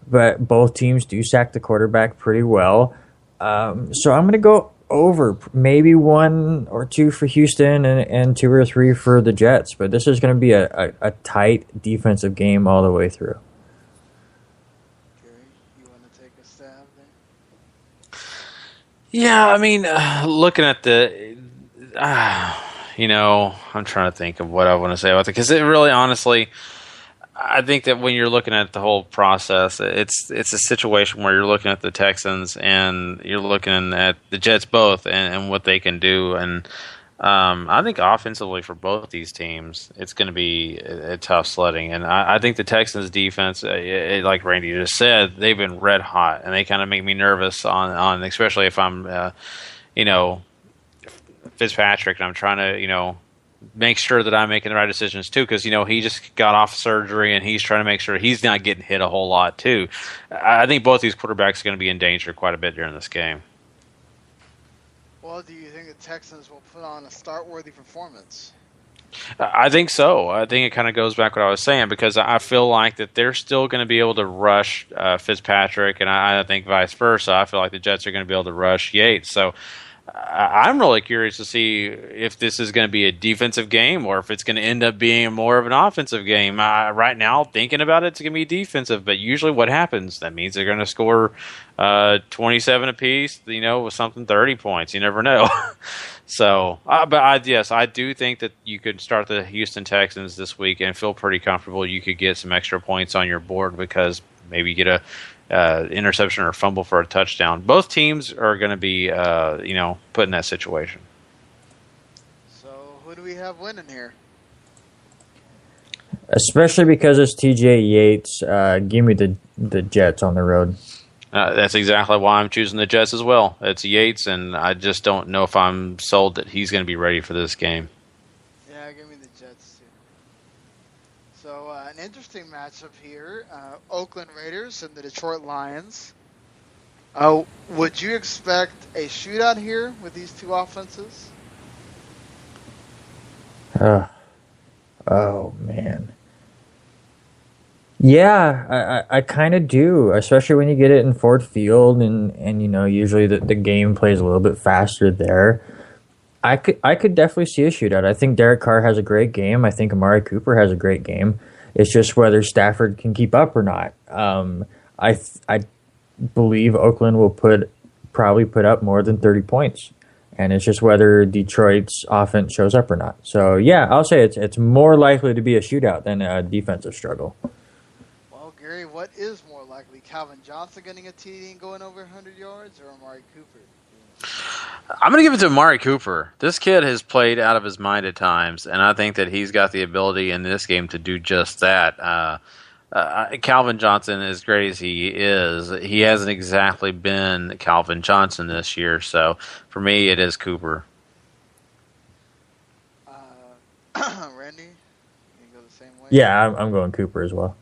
Speaker 7: but both teams do sack the quarterback pretty well. So I'm going to go over, maybe 1 or 2 for Houston and 2 or 3 for the Jets. But this is going to be a tight defensive game all the way through.
Speaker 5: Gary, you want to take a stab there?
Speaker 6: Yeah, looking at the, I'm trying to think of what I want to say about it, because it really, honestly, I think that when you're looking at the whole process, it's a situation where you're looking at the Texans and you're looking at the Jets both and what they can do. And I think offensively for both these teams, it's going to be a tough sledding. And I think the Texans defense, like Randy just said, they've been red hot, and they kind of make me nervous on especially if I'm, Fitzpatrick, and I'm trying to, make sure that I'm making the right decisions too, because he just got off surgery and he's trying to make sure he's not getting hit a whole lot too. I think both these quarterbacks are going to be in danger quite a bit during this game.
Speaker 5: Well, do you think the Texans will put on a start-worthy performance?
Speaker 6: I think so. I think it kind of goes back to what I was saying, because I feel like that they're still going to be able to rush Fitzpatrick, and I think vice versa. I feel like the Jets are going to be able to rush Yates. So I'm really curious to see if this is going to be a defensive game or if it's going to end up being more of an offensive game. Right now, thinking about it, it's going to be defensive, but usually what happens, that means they're going to score 27 apiece, with something 30 points. You never know. So, yes, I do think that you could start the Houston Texans this week and feel pretty comfortable you could get some extra points on your board because maybe you get a interception or fumble for a touchdown. Both teams are going to be, put in that situation.
Speaker 5: So, who do we have winning here?
Speaker 7: Especially because it's TJ Yates, give me the Jets on the road.
Speaker 6: That's exactly why I'm choosing the Jets as well. It's Yates, and I just don't know if I'm sold that he's going to be ready for this game.
Speaker 5: Yeah, give me the Jets too. So an interesting matchup here: Oakland Raiders and the Detroit Lions. Would you expect a shootout here with these two offenses?
Speaker 7: Oh man. Yeah, I kind of do, especially when you get it in Ford Field, and usually the game plays a little bit faster there. I could definitely see a shootout. I think Derek Carr has a great game. I think Amari Cooper has a great game. It's just whether Stafford can keep up or not. I believe Oakland will probably put up more than 30 points, and it's just whether Detroit's offense shows up or not. So yeah, I'll say it's more likely to be a shootout than a defensive struggle.
Speaker 5: Gary, what is more likely, Calvin Johnson getting a TD and going over 100 yards, or Amari Cooper?
Speaker 6: I'm going to give it to Amari Cooper. This kid has played out of his mind at times, and I think that he's got the ability in this game to do just that. Calvin Johnson, as great as he is, he hasn't exactly been Calvin Johnson this year, so for me, it is Cooper.
Speaker 5: Randy, you go the same way?
Speaker 7: Yeah, I'm going Cooper as well.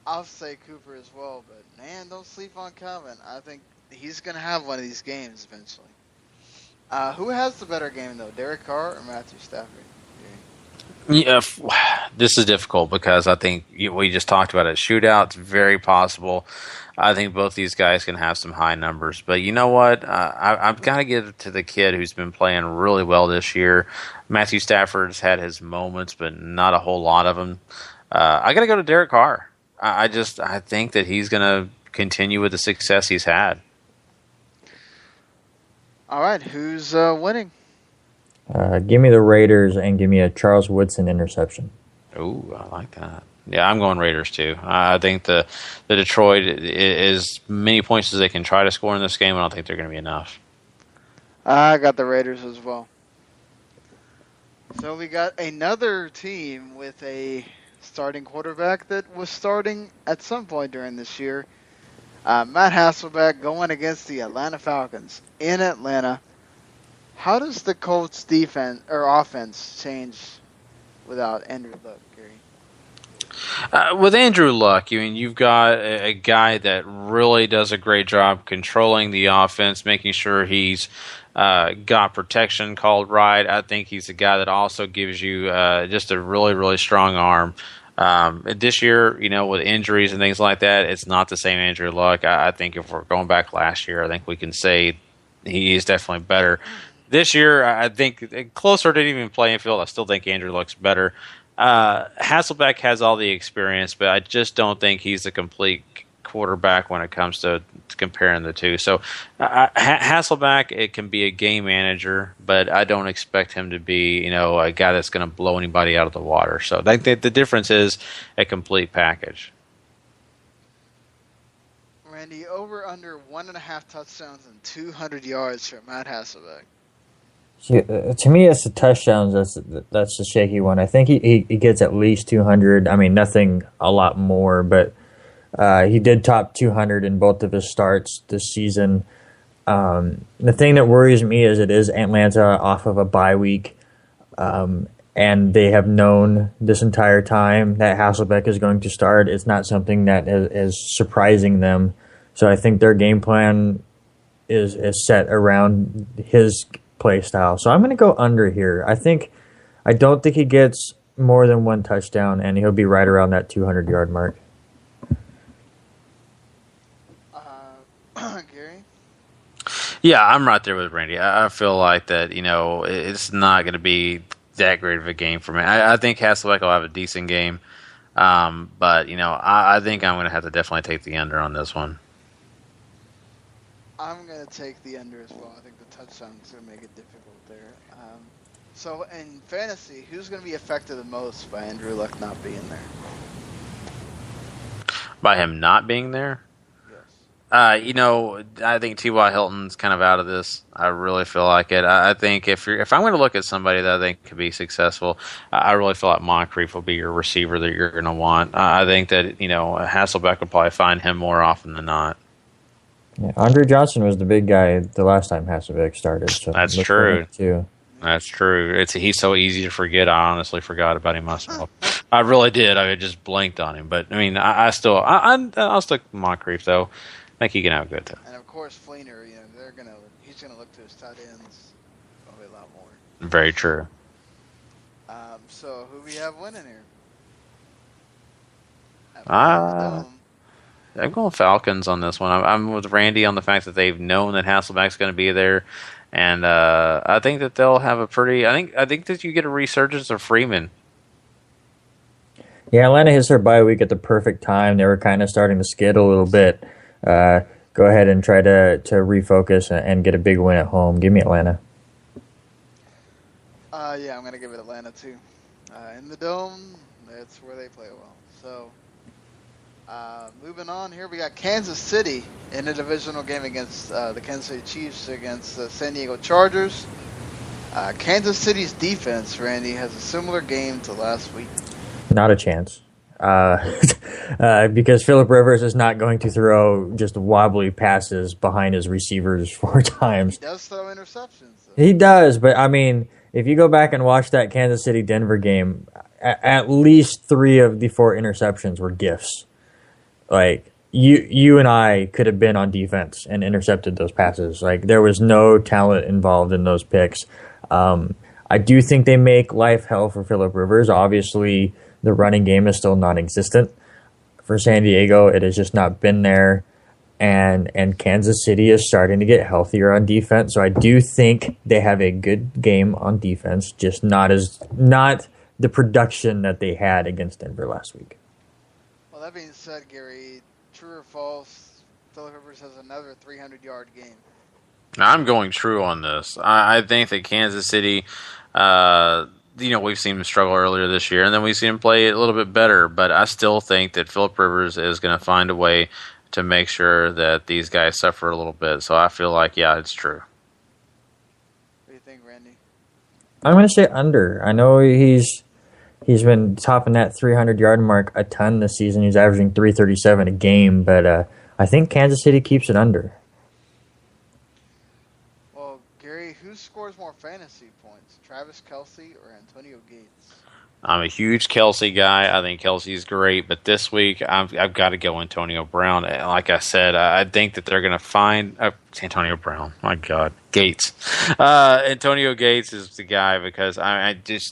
Speaker 5: I'll say Cooper as well, but man, don't sleep on Calvin. I think he's going to have one of these games eventually. Who has the better game, though, Derek Carr or Matthew Stafford?
Speaker 6: Yeah, this is difficult because I think we just talked about it. Shootout's very possible. I think both these guys can have some high numbers. But you know what? I've got to give it to the kid who's been playing really well this year. Matthew Stafford's had his moments, but not a whole lot of them. I got to go to Derek Carr. I think that he's going to continue with the success he's had.
Speaker 5: All right, who's winning?
Speaker 7: Give me the Raiders and give me a Charles Woodson interception.
Speaker 6: Ooh, I like that. Yeah, I'm going Raiders too. I think the Detroit is many points as they can try to score in this game. I don't think they're going to be enough.
Speaker 5: I got the Raiders as well. So we got another team with a starting quarterback that was starting at some point during this year. Matt Hasselbeck going against the Atlanta Falcons in Atlanta. How does the Colts defense or offense change without Andrew Luck, Gary?
Speaker 6: With Andrew Luck, you've got a guy that really does a great job controlling the offense, making sure he's got protection called right. I think he's a guy that also gives you just a really, really strong arm. This year, with injuries and things like that, it's not the same Andrew Luck. I think if we're going back last year, I think we can say he is definitely better. This year, I think closer to even playing field, I still think Andrew Luck's better. Hasselbeck has all the experience, but I just don't think he's a complete quarterback when it comes to comparing the two. So Hasselbeck, it can be a game manager, but I don't expect him to be, a guy that's going to blow anybody out of the water. So I think the difference is a complete package.
Speaker 5: Randy, over under 1.5 touchdowns and 200 yards for Matt Hasselbeck.
Speaker 7: To me, it's the touchdowns that's the shaky one. I think he gets at least 200. I mean, nothing a lot more, but he did top 200 in both of his starts this season. The thing that worries me is it is Atlanta off of a bye week, and they have known this entire time that Hasselbeck is going to start. It's not something that is surprising them. So I think their game plan is set around his play style. So I'm going to go under here. I think I don't think he gets more than one touchdown, and he'll be right around that 200-yard mark.
Speaker 5: Gary?
Speaker 6: Yeah, I'm right there with Randy. I feel like that, it's not going to be that great of a game for me. I think Hasselbeck will have a decent game. But, I think I'm going to have to definitely take the under on this one.
Speaker 5: I'm going to take the under as well. I think the touchdown is going to make it difficult there. So in fantasy, who's going to be affected the most by Andrew Luck not being there?
Speaker 6: By him not being there?
Speaker 5: Yes.
Speaker 6: I think T.Y. Hilton's kind of out of this. I really feel like it. I think if I'm going to look at somebody that I think could be successful, I really feel like Moncrief will be your receiver that you're going to want. I think that, Hasselbeck will probably find him more often than not.
Speaker 7: Yeah, Andre Johnson was the big guy the last time Hasselbeck started. So
Speaker 6: that's true.
Speaker 7: Too.
Speaker 6: That's true. He's so easy to forget. I honestly forgot about him myself. I really did. I just blanked on him. But I mean, I'll stick Moncrief though. I think he can have a good time.
Speaker 5: And of course, Fleener. He's gonna look to his tight ends probably a lot more.
Speaker 6: Very true.
Speaker 5: So who we have winning here?
Speaker 6: I'm going Falcons on this one. I'm with Randy on the fact that they've known that Hasselbeck's going to be there, and I think that they'll have a pretty. I think that you get a resurgence of Freeman.
Speaker 7: Yeah, Atlanta hits their bye week at the perfect time. They were kind of starting to skid a little bit. Go ahead and try to refocus and get a big win at home. Give me Atlanta.
Speaker 5: Yeah, I'm going to give it Atlanta too. In the Dome, that's where they play well. So. Moving on here, we got Kansas City in a divisional game against the Kansas City Chiefs against the San Diego Chargers. Kansas City's defense, Randy, has a similar game to last week.
Speaker 7: Not a chance. Because Phillip Rivers is not going to throw just wobbly passes behind his receivers 4 times.
Speaker 5: He does throw interceptions, though.
Speaker 7: He does, but I mean, if you go back and watch that Kansas City-Denver game, at least 3 of the 4 interceptions were gifts. Like, you and I could have been on defense and intercepted those passes. Like, there was no talent involved in those picks. I do think they make life hell for Phillip Rivers. Obviously, the running game is still non-existent. For San Diego, it has just not been there. And Kansas City is starting to get healthier on defense. So I do think they have a good game on defense, just not the production that they had against Denver last week.
Speaker 5: Well, that being said, Gary, true or false, Phillip Rivers has another 300-yard game.
Speaker 6: I'm going true on this. I think that Kansas City, we've seen them struggle earlier this year, and then we've seen them play a little bit better. But I still think that Phillip Rivers is going to find a way to make sure that these guys suffer a little bit. So I feel like, yeah, it's true.
Speaker 5: What do you think, Randy?
Speaker 7: I'm going to say under. I know he's been topping that 300-yard mark a ton this season. He's averaging 337 a game, but I think Kansas City keeps it under.
Speaker 5: Well, Gary, who scores more fantasy points, Travis Kelce or Antonio Gates?
Speaker 6: I'm a huge Kelce guy. I think Kelce's great, but this week I've got to go Antonio Brown. Like I said, I think that they're going to find Antonio Brown. My God, Gates. Antonio Gates is the guy because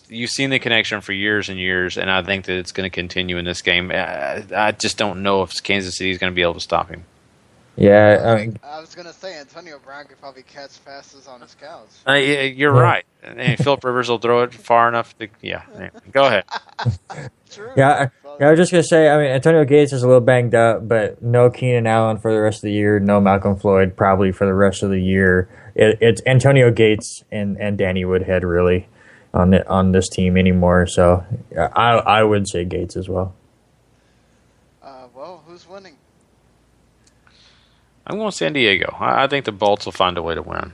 Speaker 6: you've seen the connection for years and years, and I think that it's going to continue in this game. I just don't know if Kansas City is going to be able to stop him.
Speaker 7: Yeah,
Speaker 5: I was going to say Antonio Brown could probably catch passes on his couch.
Speaker 6: You're right. And Phillip Rivers will throw it far enough to, go ahead.
Speaker 5: True.
Speaker 7: Yeah, I was just going to say, Antonio Gates is a little banged up, but no Keenan Allen for the rest of the year, no Malcolm Floyd probably for the rest of the year. It's Antonio Gates and Danny Woodhead really on this team anymore, so I would say Gates as well.
Speaker 5: Well, who's winning?
Speaker 6: I'm going San Diego. I think the Bolts will find a way to win.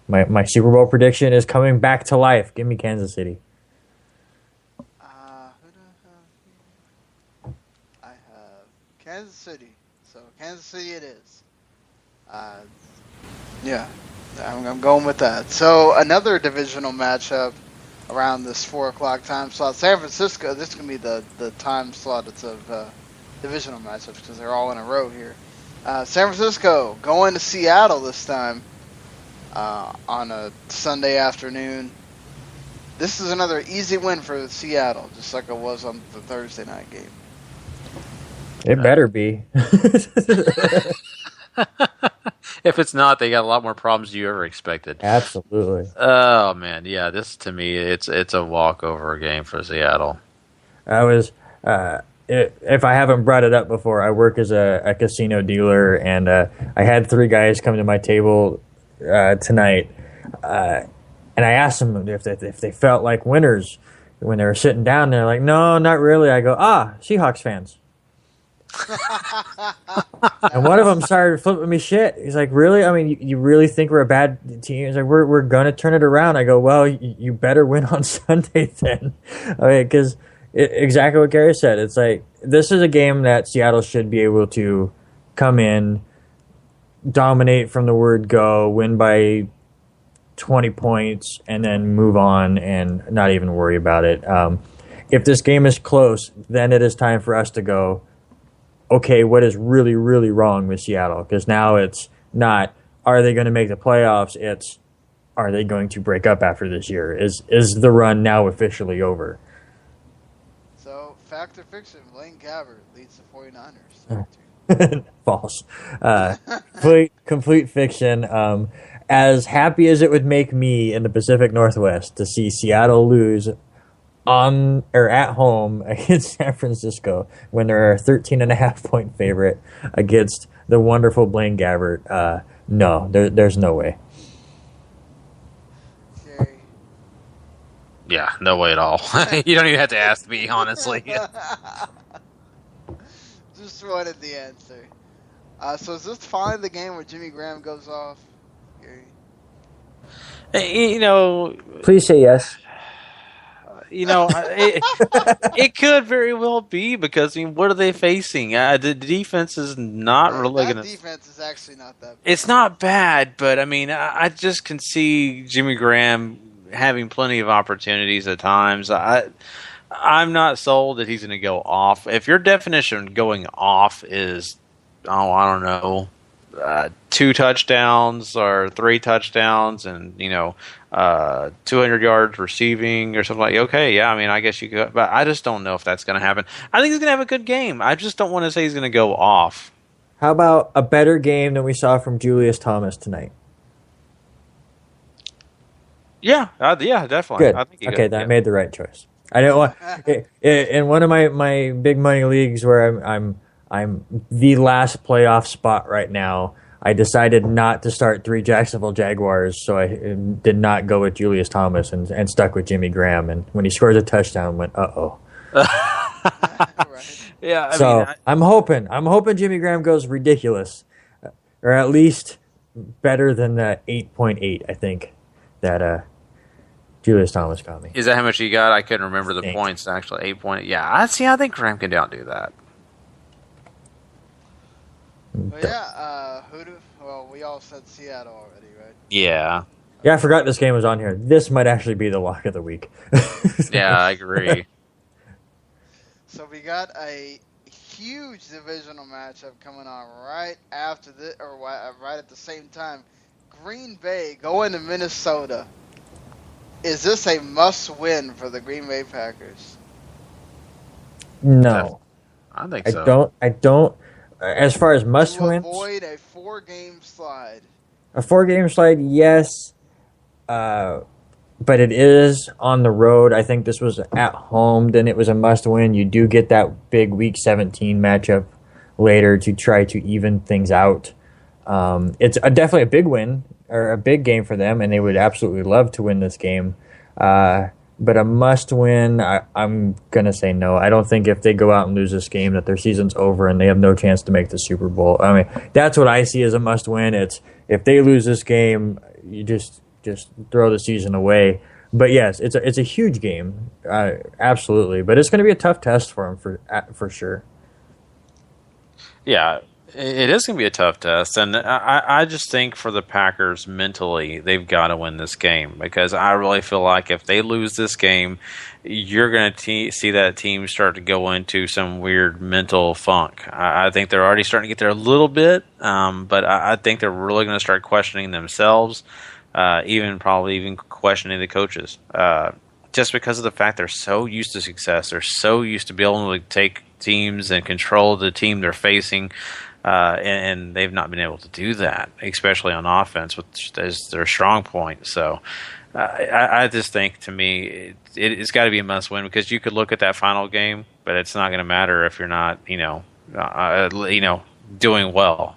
Speaker 7: My Super Bowl prediction is coming back to life. Give me Kansas City.
Speaker 5: Who do I have? Kansas City. So Kansas City it is. Yeah, I'm going with that. So another divisional matchup around this 4 o'clock time slot. San Francisco. This is going to be the time slot of divisional matchups because they're all in a row here. San Francisco going to Seattle this time on a Sunday afternoon. This is another easy win for Seattle, just like it was on the Thursday night game.
Speaker 7: It better be.
Speaker 6: If it's not, they got a lot more problems than you ever expected.
Speaker 7: Absolutely.
Speaker 6: Oh man, yeah. This to me, it's a walkover game for Seattle.
Speaker 7: I was, if I haven't brought it up before, I work as a casino dealer, and I had 3 guys come to my table tonight, and I asked them if they felt like winners when they were sitting down. They're like, "No, not really." I go, Seahawks fans. And one of them started flipping me shit. He's like, "Really? I mean, you really think we're a bad team?" He's like, "We're gonna turn it around." I go, "Well, you better win on Sunday then." I mean, because exactly what Gary said. It's like this is a game that Seattle should be able to come in, dominate from the word go, win by 20 points, and then move on and not even worry about it. If this game is close, then it is time for us to go, okay, what is really, really wrong with Seattle? Because now it's not, are they going to make the playoffs? It's, are they going to break up after this year? Is the run now officially over?
Speaker 5: So, fact or fiction, Blaine Gabbert leads the 49ers.
Speaker 7: False. Complete fiction. As happy as it would make me in the Pacific Northwest to see Seattle lose on or at home against San Francisco when they're a 13.5-point favorite against the wonderful Blaine Gabbert, no, there's no way.
Speaker 5: Jerry.
Speaker 6: Yeah, no way at all. You don't even have to ask me, honestly.
Speaker 5: Just wanted the answer. So is this finally the game where Jimmy Graham goes off? Gary?
Speaker 6: You know,
Speaker 7: Please say yes.
Speaker 6: You know, it could very well be because, I mean, what are they facing? The defense is not really going to...
Speaker 5: defense is actually not that bad.
Speaker 6: It's not bad, but, I mean, I just can see Jimmy Graham having plenty of opportunities at times. I'm not sold that he's going to go off. If your definition of going off is, I don't know, 2 touchdowns or 3 touchdowns and, 200 yards receiving or something like, okay, yeah, I mean, I guess you could, but I just don't know if that's going to happen. I think he's going to have a good game. I just don't want to say he's going to go off.
Speaker 7: How about a better game than we saw from Julius Thomas tonight?
Speaker 6: Yeah, definitely.
Speaker 7: Good.
Speaker 6: I think
Speaker 7: Okay, then I made the right choice. I didn't want in one of my big money leagues where I'm the last playoff spot right now. I decided not to start 3 Jacksonville Jaguars, so I did not go with Julius Thomas and stuck with Jimmy Graham. And when he scores a touchdown, went uh-oh.
Speaker 5: Right.
Speaker 6: Yeah,
Speaker 7: I'm hoping Jimmy Graham goes ridiculous, or at least better than the 8.8. I think that Julius Thomas got me.
Speaker 6: Is that how much he got? I couldn't remember the points actually. 8 point. Yeah, I think Graham can outdo that.
Speaker 5: But yeah, we all said Seattle already, right?
Speaker 6: Yeah.
Speaker 7: Yeah, I forgot this game was on here. This might actually be the lock of the week.
Speaker 6: Yeah, I agree.
Speaker 5: So we got a huge divisional matchup coming on right after this, or right at the same time. Green Bay going to Minnesota. Is this a must-win for the Green Bay Packers?
Speaker 7: No,
Speaker 6: I think so.
Speaker 7: I don't. As far as must-wins,
Speaker 5: avoid a 4-game slide.
Speaker 7: A 4-game slide, yes, but it is on the road. I think this was at home, then it was a must-win. You do get that big Week 17 matchup later to try to even things out. It's definitely a big win, or a big game for them, and they would absolutely love to win this game. But a must-win, I'm going to say no. I don't think if they go out and lose this game that their season's over and they have no chance to make the Super Bowl. I mean, that's what I see as a must-win. It's if they lose this game, you just throw the season away. But yes, it's a huge game, absolutely. But it's going to be a tough test for them for sure.
Speaker 6: Yeah, it is going to be a tough test, and I just think for the Packers mentally, they've got to win this game because I really feel like if they lose this game, you're going to see that team start to go into some weird mental funk. I think they're already starting to get there a little bit, but I think they're really going to start questioning themselves, even questioning the coaches. just because of the fact they're so used to success. They're so used to being able to take teams and control the team they're facing, and they've not been able to do that, especially on offense, which is their strong point. So I just think, to me, it's got to be a must-win, because you could look at that final game, but it's not going to matter if you're not, doing well.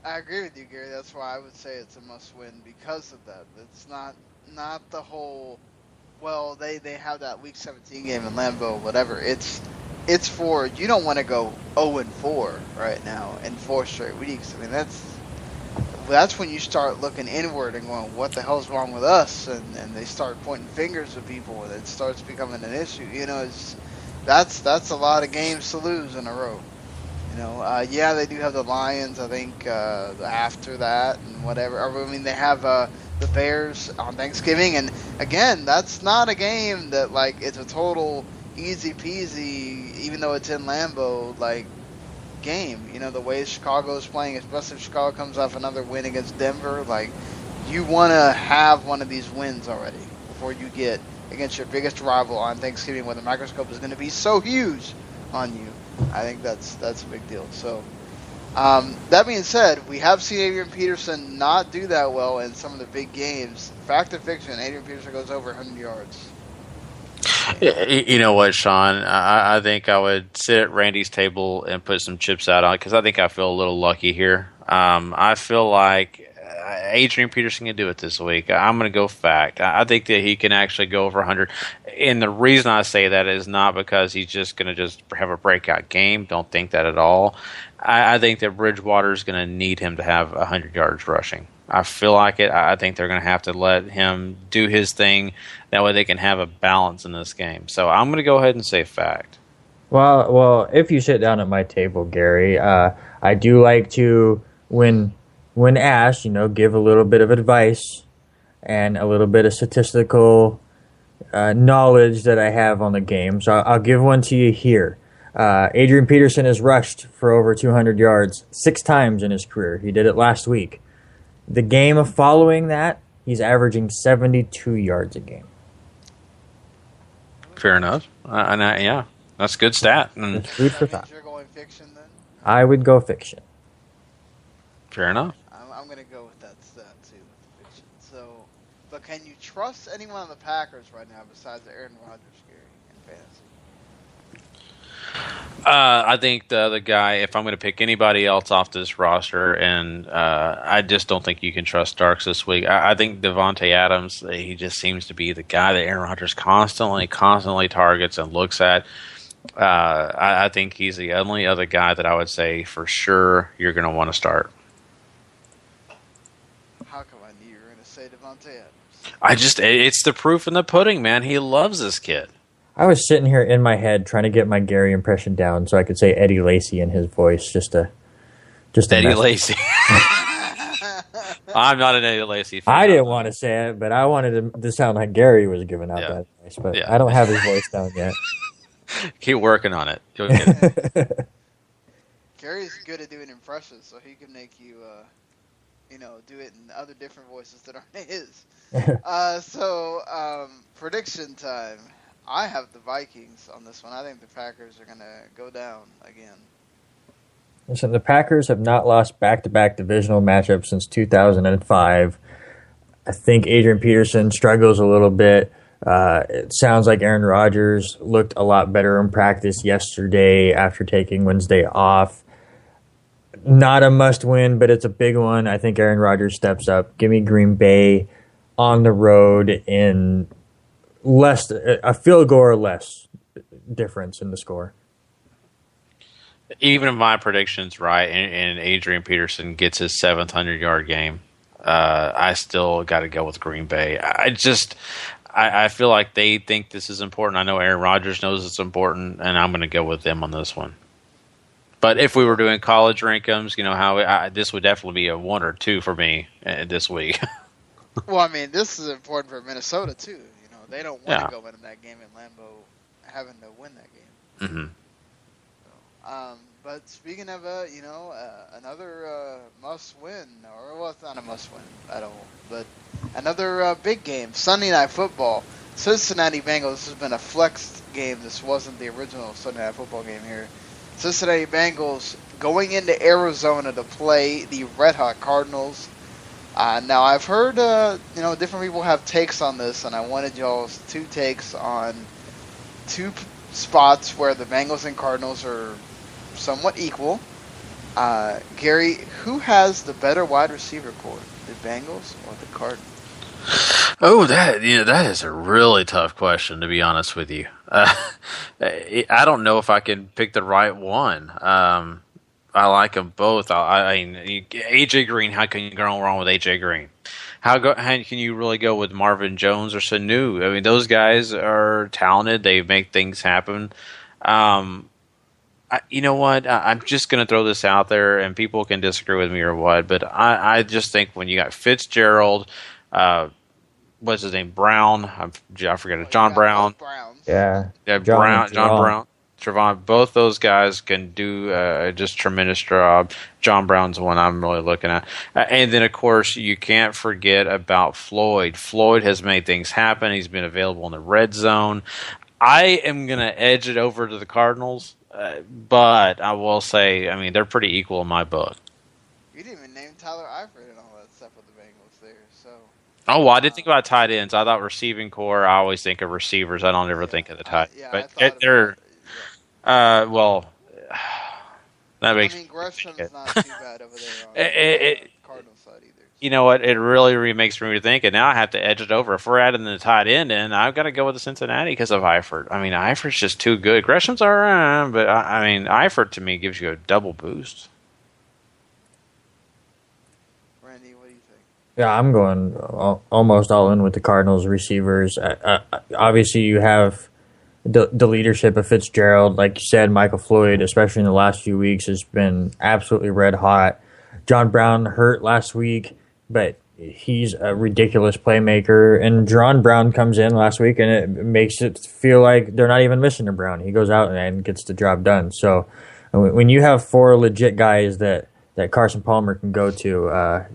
Speaker 5: I agree with you, Gary. That's why I would say it's a must-win because of that. It's not the whole, well, they have that Week 17 game in Lambeau, whatever. It's for, you don't want to go 0-4 right now in 4 straight weeks. I mean, that's when you start looking inward and going, what the hell's wrong with us? And they start pointing fingers at people, and it starts becoming an issue. That's a lot of games to lose in a row. Yeah, they do have the Lions, I think, after that and whatever. I mean, they have the Bears on Thanksgiving, and again, that's not a game that, like, it's a total easy peasy, even though it's in Lambeau, like, game. The way Chicago's playing, especially if Chicago comes off another win against Denver, like, you want to have one of these wins already before you get against your biggest rival on Thanksgiving, where the microscope is going to be so huge on you. I think that's a big deal. So, that being said, we have seen Adrian Peterson not do that well in some of the big games. Fact or fiction, Adrian Peterson goes over 100 yards.
Speaker 6: You know what, Sean? I think I would sit at Randy's table and put some chips out on it, because I think I feel a little lucky here. I feel like Adrian Peterson can do it this week. I'm going to go fact. I think that he can actually go over 100. And the reason I say that is not because he's just going to just have a breakout game. Don't think that at all. I think that Bridgewater's going to need him to have 100 yards rushing. I feel like it. I think they're going to have to let him do his thing. That way they can have a balance in this game. So I'm going to go ahead and say fact.
Speaker 7: Well, if you sit down at my table, Gary, I do like to, when asked, give a little bit of advice and a little bit of statistical knowledge that I have on the game. So I'll give one to you here. Adrian Peterson has rushed for over 200 yards 6 times in his career. He did it last week. The game following that, he's averaging 72 yards a game.
Speaker 6: Fair enough. Yeah, that's a good stat.
Speaker 7: It's food for thought.
Speaker 5: You're going fiction then?
Speaker 7: I would go fiction.
Speaker 6: Fair enough.
Speaker 5: I'm going to go with that stat too, with fiction. So, but can you trust anyone on the Packers right now besides Aaron Rodgers, Gary, in fantasy?
Speaker 6: I think the other guy, if I'm going to pick anybody else off this roster, and I just don't think you can trust Starks this week. I think Devontae Adams, he just seems to be the guy that Aaron Rodgers constantly targets and looks at. I think he's the only other guy that I would say for sure you're going to want to start.
Speaker 5: How come I knew you were going to say Devontae Adams?
Speaker 6: It's the proof in the pudding, man. He loves this kid.
Speaker 7: I was sitting here in my head trying to get my Gary impression down so I could say Eddie Lacy in his voice, just
Speaker 6: Eddie Lacy. I'm not an Eddie Lacy fan.
Speaker 7: I didn't want to say it, but I wanted to sound like Gary was giving out that advice, but I don't have his voice down yet.
Speaker 6: Keep working on it. You'll get it.
Speaker 5: Gary's good at doing impressions, so he can make you, do it in other different voices that aren't his. Prediction time. I have the Vikings on this one. I think the Packers are going to go down again.
Speaker 7: Listen, the Packers have not lost back-to-back divisional matchups since 2005. I think Adrian Peterson struggles a little bit. It sounds like Aaron Rodgers looked a lot better in practice yesterday after taking Wednesday off. Not a must-win, but it's a big one. I think Aaron Rodgers steps up. Give me Green Bay on the road in a field goal or less difference in the score.
Speaker 6: Even if my prediction's right and Adrian Peterson gets his 7th 100-yard game, I still got to go with Green Bay. I feel like they think this is important. I know Aaron Rodgers knows it's important, and I'm going to go with them on this one. But if we were doing college rankings, this would definitely be a 1 or 2 for me this week.
Speaker 5: Well, I mean, this is important for Minnesota, too. They don't want to go into that game in Lambeau having to win that game.
Speaker 6: Mm-hmm.
Speaker 5: But speaking of, another must-win, or well, it's not a must-win at all, but another big game, Sunday Night Football. Cincinnati Bengals. This has been a flex game. This wasn't the original Sunday Night Football game here. Cincinnati Bengals going into Arizona to play the Red Hot Cardinals. Now, I've heard, different people have takes on this, and I wanted y'all's two takes on two spots where the Bengals and Cardinals are somewhat equal. Gary, who has the better wide receiver core, the Bengals or the Cardinals?
Speaker 6: Oh, that is a really tough question, to be honest with you. I don't know if I can pick the right one. I like them both. I mean, AJ Green. How can you go wrong with AJ Green? How can you really go with Marvin Jones or Sanu? I mean, those guys are talented. They make things happen. You know what? I'm just going to throw this out there, and people can disagree with me or what. But I just think when you got Fitzgerald, what's his name? Brown. I forget it. John Brown.
Speaker 7: Yeah.
Speaker 6: John Brown. Trevon, both those guys can do just tremendous job. John Brown's the one I'm really looking at. And then, of course, you can't forget about Floyd. Floyd has made things happen. He's been available in the red zone. I am going to edge it over to the Cardinals, but I will say, I mean, they're pretty equal in my book.
Speaker 5: You didn't even name Tyler Eifert and all that stuff with the Bengals there. So.
Speaker 6: Oh, well, I didn't think about tight ends. I thought receiving core, I always think of receivers. I don't ever think of the tight ends. But they're... well, that makes.
Speaker 5: I mean, Gresham's not too bad over there on the Cardinals side either.
Speaker 6: You know what? It really makes me think, and now I have to edge it over. If we're adding the tight end in, I've got to go with the Cincinnati because of Eifert. I mean, Eifert's just too good. Gresham's all right, but I mean, Eifert to me gives you a double boost.
Speaker 5: Randy, what do you think?
Speaker 7: Yeah, I'm going almost all in with the Cardinals receivers. Obviously, you have the leadership of Fitzgerald. Like you said, Michael Floyd, especially in the last few weeks, has been absolutely red hot. John Brown hurt last week, but he's a ridiculous playmaker. And Jerron Brown comes in last week, and it makes it feel like they're not even missing a Brown. He goes out and gets the job done. So when you have four legit guys that Carson Palmer can go to,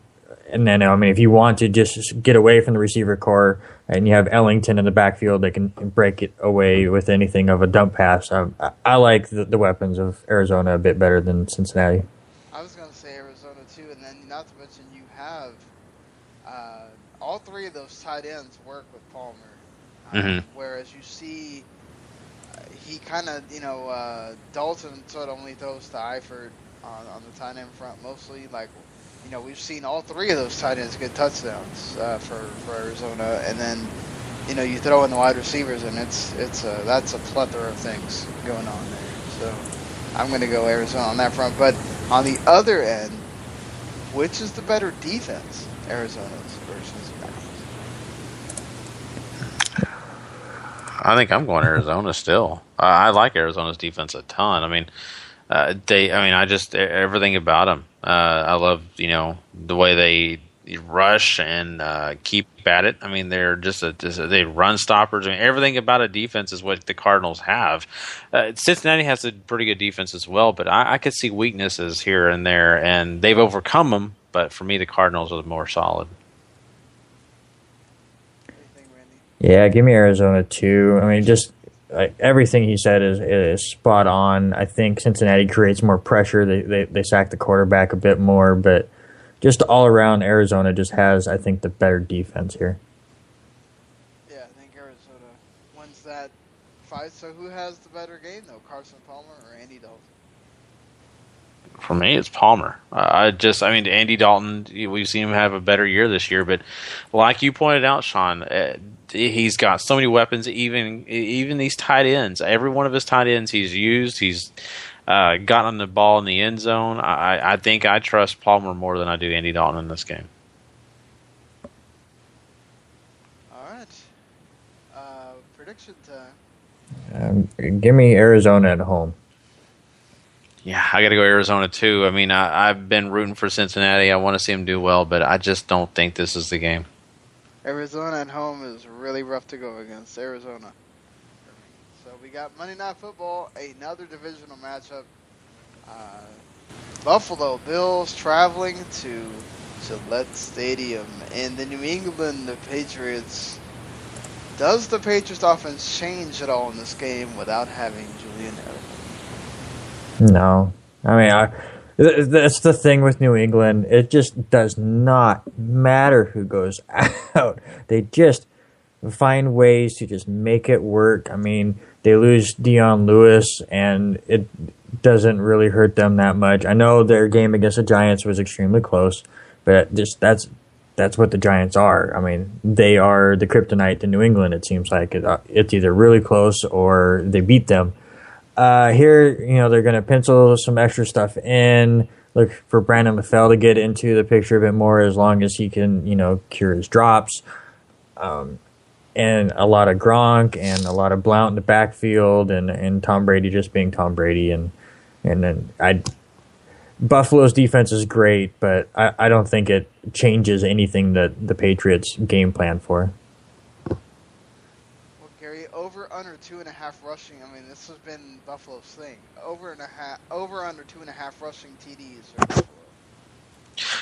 Speaker 7: and then, I mean, if you want to just get away from the receiver core and you have Ellington in the backfield that can break it away with anything of a dump pass, I like the weapons of Arizona a bit better than Cincinnati.
Speaker 5: I was going to say Arizona too, and then not to mention you have all three of those tight ends work with Palmer. Whereas you see he kind of, Dalton sort of only throws to Eifert on the tight end front mostly. Like, we've seen all three of those tight ends get touchdowns for Arizona, and then you throw in the wide receivers, and that's a plethora of things going on there. So I'm going to go Arizona on that front. But on the other end, which is the better defense, Arizona's versus Bengals?
Speaker 6: I think I'm going Arizona still. I like Arizona's defense a ton. I mean, everything about them. I love, the way they rush and keep at it. I mean, they're they run stoppers. I mean, everything about a defense is what the Cardinals have. Cincinnati has a pretty good defense as well, but I could see weaknesses here and there, and they've overcome them. But for me, the Cardinals are more solid.
Speaker 7: Yeah, give me Arizona too. I mean, just everything he said is spot on. I think Cincinnati creates more pressure. They sack the quarterback a bit more, but just all around, Arizona just has, I think, the better defense here.
Speaker 5: Yeah, I think Arizona wins that fight. So who has the better game, though, Carson Palmer or Andy Dalton?
Speaker 6: For me, it's Palmer. Andy Dalton, we've seen him have a better year this year, but like you pointed out, Sean, he's got so many weapons, even these tight ends. Every one of his tight ends he's used. He's gotten the ball in the end zone. I think I trust Palmer more than I do Andy Dalton in this game.
Speaker 5: All right. Prediction time.
Speaker 7: Give me Arizona at home.
Speaker 6: Yeah, I got to go Arizona too. I mean, I've been rooting for Cincinnati. I want to see them do well, but I just don't think this is the game.
Speaker 5: Arizona at home is really rough to go against. Arizona. So we got Monday Night Football, another divisional matchup. Buffalo Bills traveling to Gillette Stadium. And the New England Patriots. Does the Patriots offense change at all in this game without having Julian Edelman?
Speaker 7: No. I mean, that's the thing with New England. It just does not matter who goes out. They just find ways to just make it work. I mean, they lose Dion Lewis, and it doesn't really hurt them that much. I know their game against the Giants was extremely close, but just that's what the Giants are. I mean, they are the kryptonite to New England, it seems like. It's either really close or they beat them. Here, they're going to pencil some extra stuff in, look for Brandon LaFell to get into the picture a bit more as long as he can, cure his drops. And a lot of Gronk and a lot of Blount in the backfield and Tom Brady just being Tom Brady. And then Buffalo's defense is great, but I don't think it changes anything that the Patriots game plan for.
Speaker 5: Well, Gary, over under 2.5 rushing. I mean, this has been Buffalo's thing. Over under 2.5 rushing TDs for Buffalo.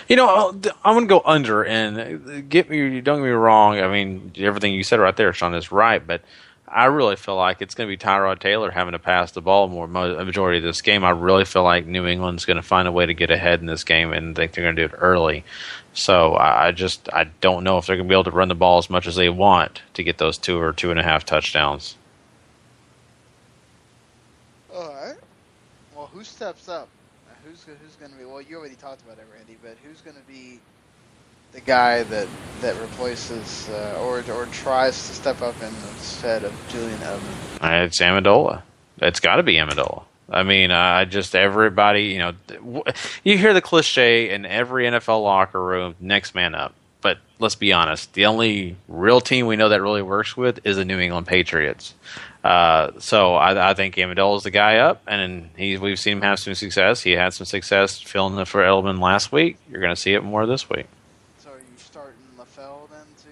Speaker 6: I'm going to go under, and don't get me wrong. I mean, everything you said right there, Sean, is right, but I really feel like it's going to be Tyrod Taylor having to pass the ball more a majority of this game. I really feel like New England's going to find a way to get ahead in this game, and think they're going to do it early. So I don't know if they're going to be able to run the ball as much as they want to get those 2 or 2.5 touchdowns.
Speaker 5: All right. Well, who steps up? Who's going to be? Well, you already talked about it, Randy. But who's going to be the guy that replaces or tries to step up instead of Julian Edelman?
Speaker 6: It's Amendola. It's got to be Amendola. I mean, everybody, you hear the cliche in every NFL locker room, next man up. But let's be honest, the only real team we know that really works with is the New England Patriots. So I think Amendola is the guy up, and we've seen him have some success. He had some success filling for Edelman last week. You're going to see it more this week.
Speaker 5: So are you starting LaFell then too?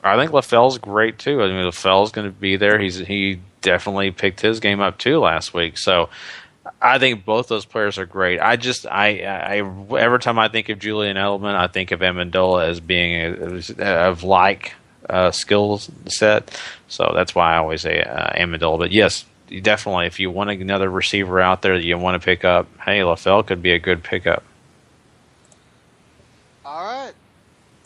Speaker 6: I think LaFell's great too. I mean, LaFell's going to be there. He definitely picked his game up too last week. So I think both those players are great. I every time I think of Julian Edelman, I think of Amendola as being of like skill set. So that's why I always say Amendola. But yes, definitely, if you want another receiver out there that you want to pick up, hey, LaFell could be a good pickup.
Speaker 5: All right.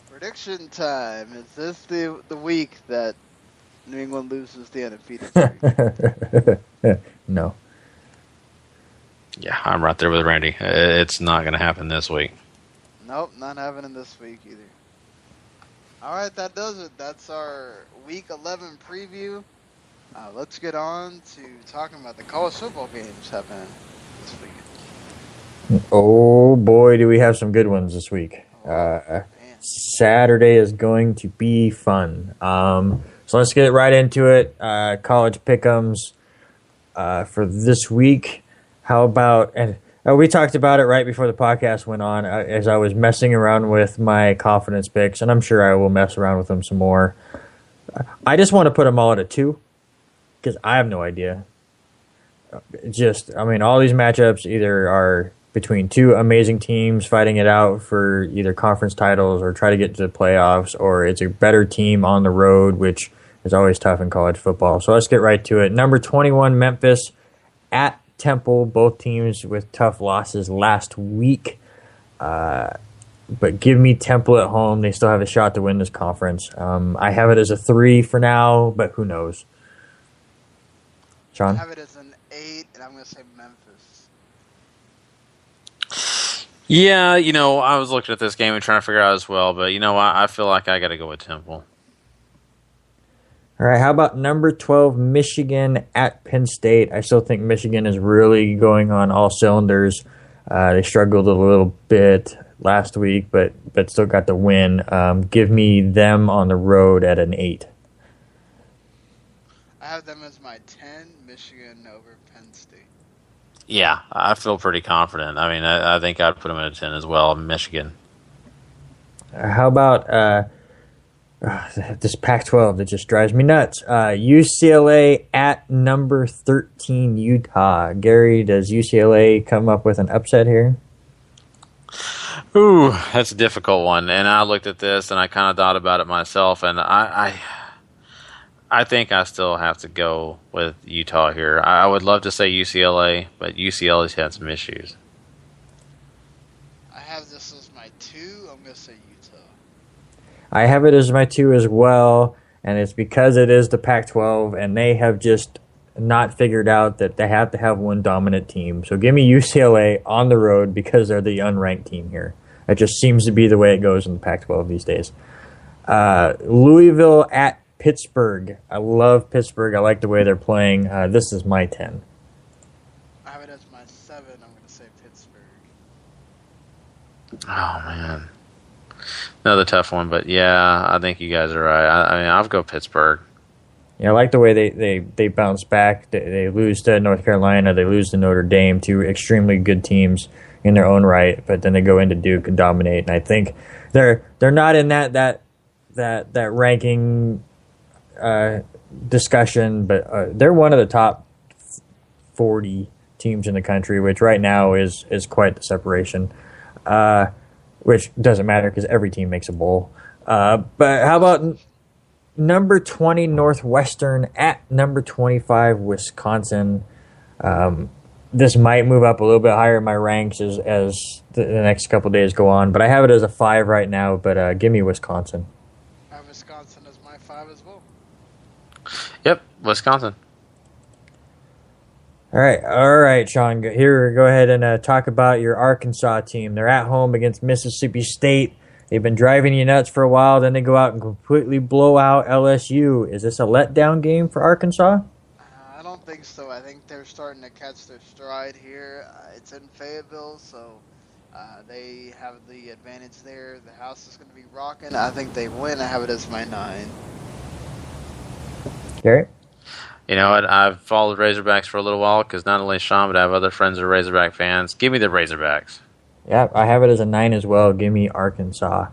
Speaker 5: Prediction time. Is this the week that New England loses the undefeated streak?
Speaker 7: No.
Speaker 5: Yeah,
Speaker 6: I'm right there with Randy. It's not going to happen this week.
Speaker 5: Nope, not happening this week either. All right, that does it. That's our Week 11 preview. Let's get on to talking about the college football games happening this week.
Speaker 7: Oh, boy, do we have some good ones this week. Saturday is going to be fun. So let's get right into it. College pick'ems for this week. How about, and we talked about it right before the podcast went on as I was messing around with my confidence picks, and I'm sure I will mess around with them some more. I just want to put them all at a 2 because I have no idea. All these matchups either are between two amazing teams fighting it out for either conference titles or try to get to the playoffs, or it's a better team on the road, which is always tough in college football. So let's get right to it. Number 21, Memphis at Temple, both teams with tough losses last week. But give me Temple at home. They still have a shot to win this conference. I have it as a 3 for now, but who knows? Sean?
Speaker 5: I have it as an 8, and I'm going to say Memphis.
Speaker 6: Yeah, I was looking at this game and trying to figure out as well, but I feel like I got to go with Temple.
Speaker 7: All right, how about number 12, Michigan at Penn State? I still think Michigan is really going on all cylinders. They struggled a little bit last week, but still got the win. Give me them on the road at an 8.
Speaker 5: I have them as my 10, Michigan over Penn State.
Speaker 6: Yeah, I feel pretty confident. I mean, I think I'd put them at a 10 as well, Michigan.
Speaker 7: How about this Pac-12 that just drives me nuts? UCLA at number 13, Utah. Gary, does UCLA come up with an upset here?
Speaker 6: Ooh, that's a difficult one. And I looked at this and I kind of thought about it myself, and I think I still have to go with Utah here. I would love to say UCLA, but UCLA's had some issues.
Speaker 5: I have this as my 2. I'm going to say Utah.
Speaker 7: I have it as my 2 as well, and it's because it is the Pac-12, and they have just not figured out that they have to have one dominant team. So give me UCLA on the road because they're the unranked team here. It just seems to be the way it goes in the Pac-12 these days. Louisville at Pittsburgh. I love Pittsburgh. I like the way they're playing. This is my 10.
Speaker 5: I have it as my 7. I'm going to say Pittsburgh.
Speaker 6: Oh, man. Another tough one, but yeah, I think you guys are right. I mean, I'll go Pittsburgh.
Speaker 7: Yeah, I like the way they bounce back. They lose to North Carolina. They lose to Notre Dame, 2 extremely good teams in their own right. But then they go into Duke and dominate. And I think they're not in that ranking discussion, but they're one of the top 40 teams in the country, which right now is quite the separation. Which doesn't matter because every team makes a bowl. But how about number 20 Northwestern at number 25 Wisconsin? This might move up a little bit higher in my ranks as the next couple of days go on, but I have it as a 5 right now. But give me Wisconsin.
Speaker 5: I have Wisconsin as my 5 as well.
Speaker 6: Yep, Wisconsin.
Speaker 7: All right, Sean. Here, go ahead and talk about your Arkansas team. They're at home against Mississippi State. They've been driving you nuts for a while. Then they go out and completely blow out LSU. Is this a letdown game for Arkansas?
Speaker 5: I don't think so. I think they're starting to catch their stride here. It's in Fayetteville, so they have the advantage there. The house is going to be rocking. I think they win. I have it as my 9.
Speaker 7: Gary?
Speaker 6: You know what? I've followed Razorbacks for a little while because not only Sean, but I have other friends that are Razorback fans. Give me the Razorbacks.
Speaker 7: Yeah, I have it as a 9 as well. Give me Arkansas.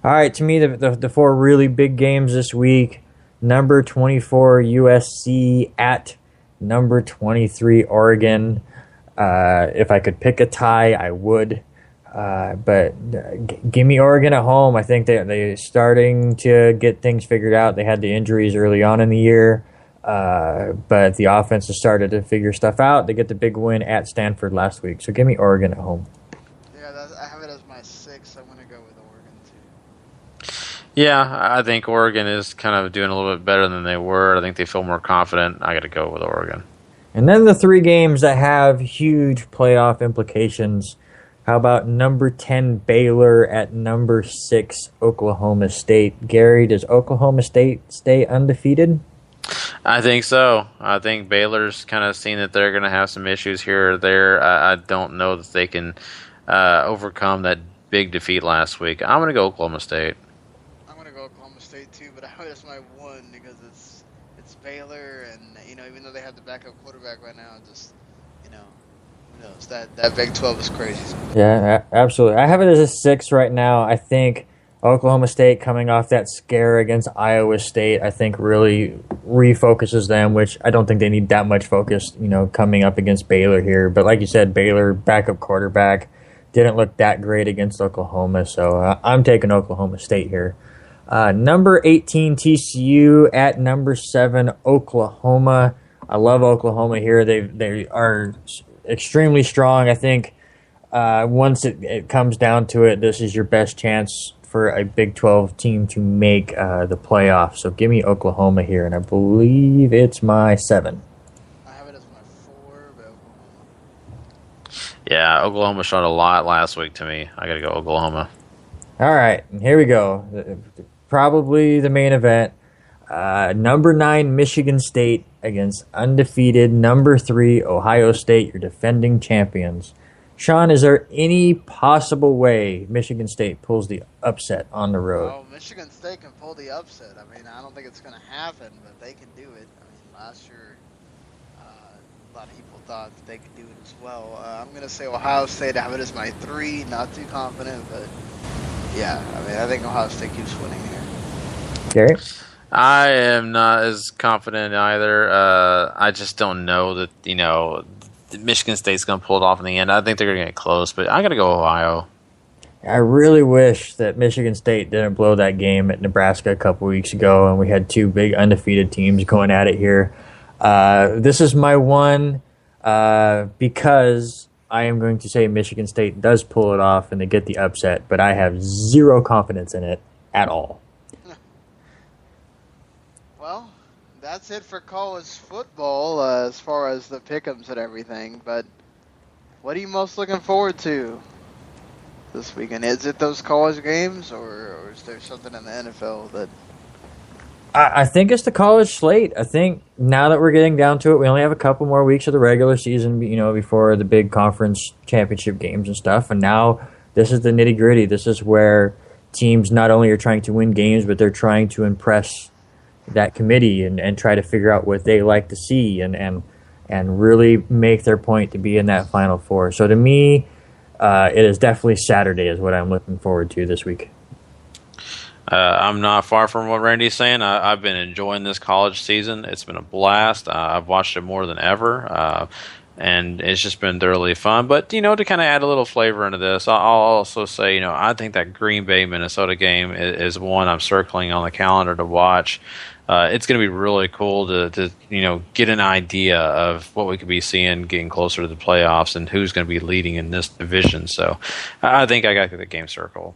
Speaker 7: All right, to me, the 4 really big games this week. Number 24 USC at number 23 Oregon. If I could pick a tie, I would. But give me Oregon at home. I think they're starting to get things figured out. They had the injuries early on in the year. But the offense has started to figure stuff out. They get the big win at Stanford last week. So give me Oregon at home.
Speaker 5: Yeah, I have it as my 6. I'm going to go with Oregon, too.
Speaker 6: Yeah, I think Oregon is kind of doing a little bit better than they were. I think they feel more confident. I got to go with Oregon.
Speaker 7: And then the 3 games that have huge playoff implications. How about number 10 Baylor at number 6 Oklahoma State? Gary, does Oklahoma State stay undefeated?
Speaker 6: I think so. I think Baylor's kind of seen that they're going to have some issues here or there. I don't know that they can overcome that big defeat last week. I'm going to go Oklahoma State.
Speaker 5: I'm going to go Oklahoma State too, but I have it as my 1 because it's Baylor, and even though they have the backup quarterback right now, just who knows, that Big 12 is crazy.
Speaker 7: Yeah, absolutely. I have it as a 6 right now. I think Oklahoma State coming off that scare against Iowa State, I think really refocuses them, which I don't think they need that much focus, coming up against Baylor here. But like you said, Baylor, backup quarterback, didn't look that great against Oklahoma, so I'm taking Oklahoma State here. Number 18 TCU at number 7 Oklahoma. I love Oklahoma here. They are extremely strong. I think once it comes down to it, this is your best chance for a Big 12 team to make the playoffs. So give me Oklahoma here, and I believe it's my 7.
Speaker 5: I have it as my 4, but Oklahoma.
Speaker 6: Yeah, Oklahoma showed a lot last week to me. I got to go Oklahoma.
Speaker 7: All right, and here we go. Probably the main event. Number 9 Michigan State against undefeated number 3 Ohio State, your defending champions. Sean, is there any possible way Michigan State pulls the upset on the road?
Speaker 5: Well, Michigan State can pull the upset. I don't think it's going to happen, but they can do it. Last year, a lot of people thought that they could do it as well. I'm going to say Ohio State. I have it as my 3. Not too confident, but yeah, I think Ohio State keeps winning here.
Speaker 7: Gary?
Speaker 6: I am not as confident either. I just don't know that, Michigan State's going to pull it off in the end. I think they're going to get close, but I got to go Ohio.
Speaker 7: I really wish that Michigan State didn't blow that game at Nebraska a couple weeks ago, and we had two big undefeated teams going at it here. This is my one because I am going to say Michigan State does pull it off and they get the upset, but I have zero confidence in it at all.
Speaker 5: Well, that's it for college football as far as the pick'ems and everything. But what are you most looking forward to this weekend? Is it those college games, or is there something in the NFL that...
Speaker 7: I think it's the college slate. I think now that we're getting down to it, we only have a couple more weeks of the regular season, before the big conference championship games and stuff. And now this is the nitty gritty. This is where teams not only are trying to win games, but they're trying to impress that committee and try to figure out what they like to see and really make their point to be in that Final Four. So to me, it is definitely Saturday is what I'm looking forward to this week.
Speaker 6: I'm not far from what Randy's saying. I've been enjoying this college season. It's been a blast. I've watched it more than ever, and it's just been thoroughly fun. But, to kind of add a little flavor into this, I'll also say, I think that Green Bay-Minnesota game is one I'm circling on the calendar to watch. It's going to be really cool to get an idea of what we could be seeing getting closer to the playoffs and who's going to be leading in this division. So I think I got the game circle.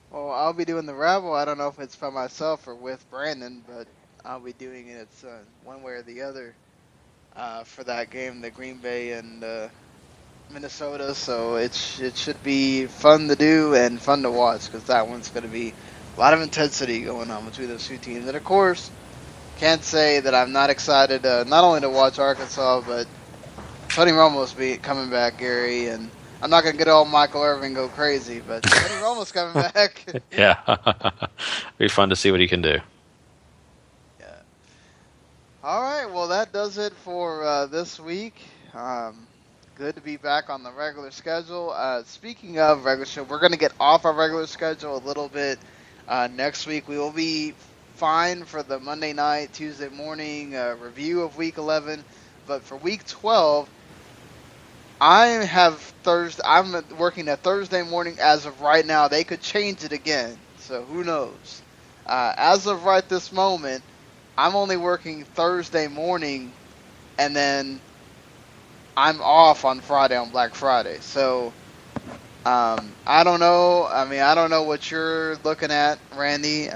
Speaker 5: Well, I'll be doing the Rabble. I don't know if it's by myself or with Brandon, but I'll be doing it one way or the other for that game, the Green Bay and Minnesota. So it should be fun to do and fun to watch because that one's going to be a lot of intensity going on between those two teams. And, of course, can't say that I'm not excited not only to watch Arkansas, but Tony Romo's coming back, Gary, and I'm not going to get all Michael Irvin go crazy, but Tony Romo's coming back.
Speaker 6: Yeah. Be fun to see what he can do.
Speaker 5: Yeah. All right, well, that does it for this week. Good to be back on the regular schedule. Speaking of regular schedule, we're going to get off our regular schedule a little bit next week. We will be fine for the Monday night, Tuesday morning review of Week 11, but for Week 12, I'm working a Thursday morning as of right now. They could change it again, so who knows? As of right this moment, I'm only working Thursday morning, and then I'm off on Friday, on Black Friday. So I don't know. I don't know what you're looking at, Randy.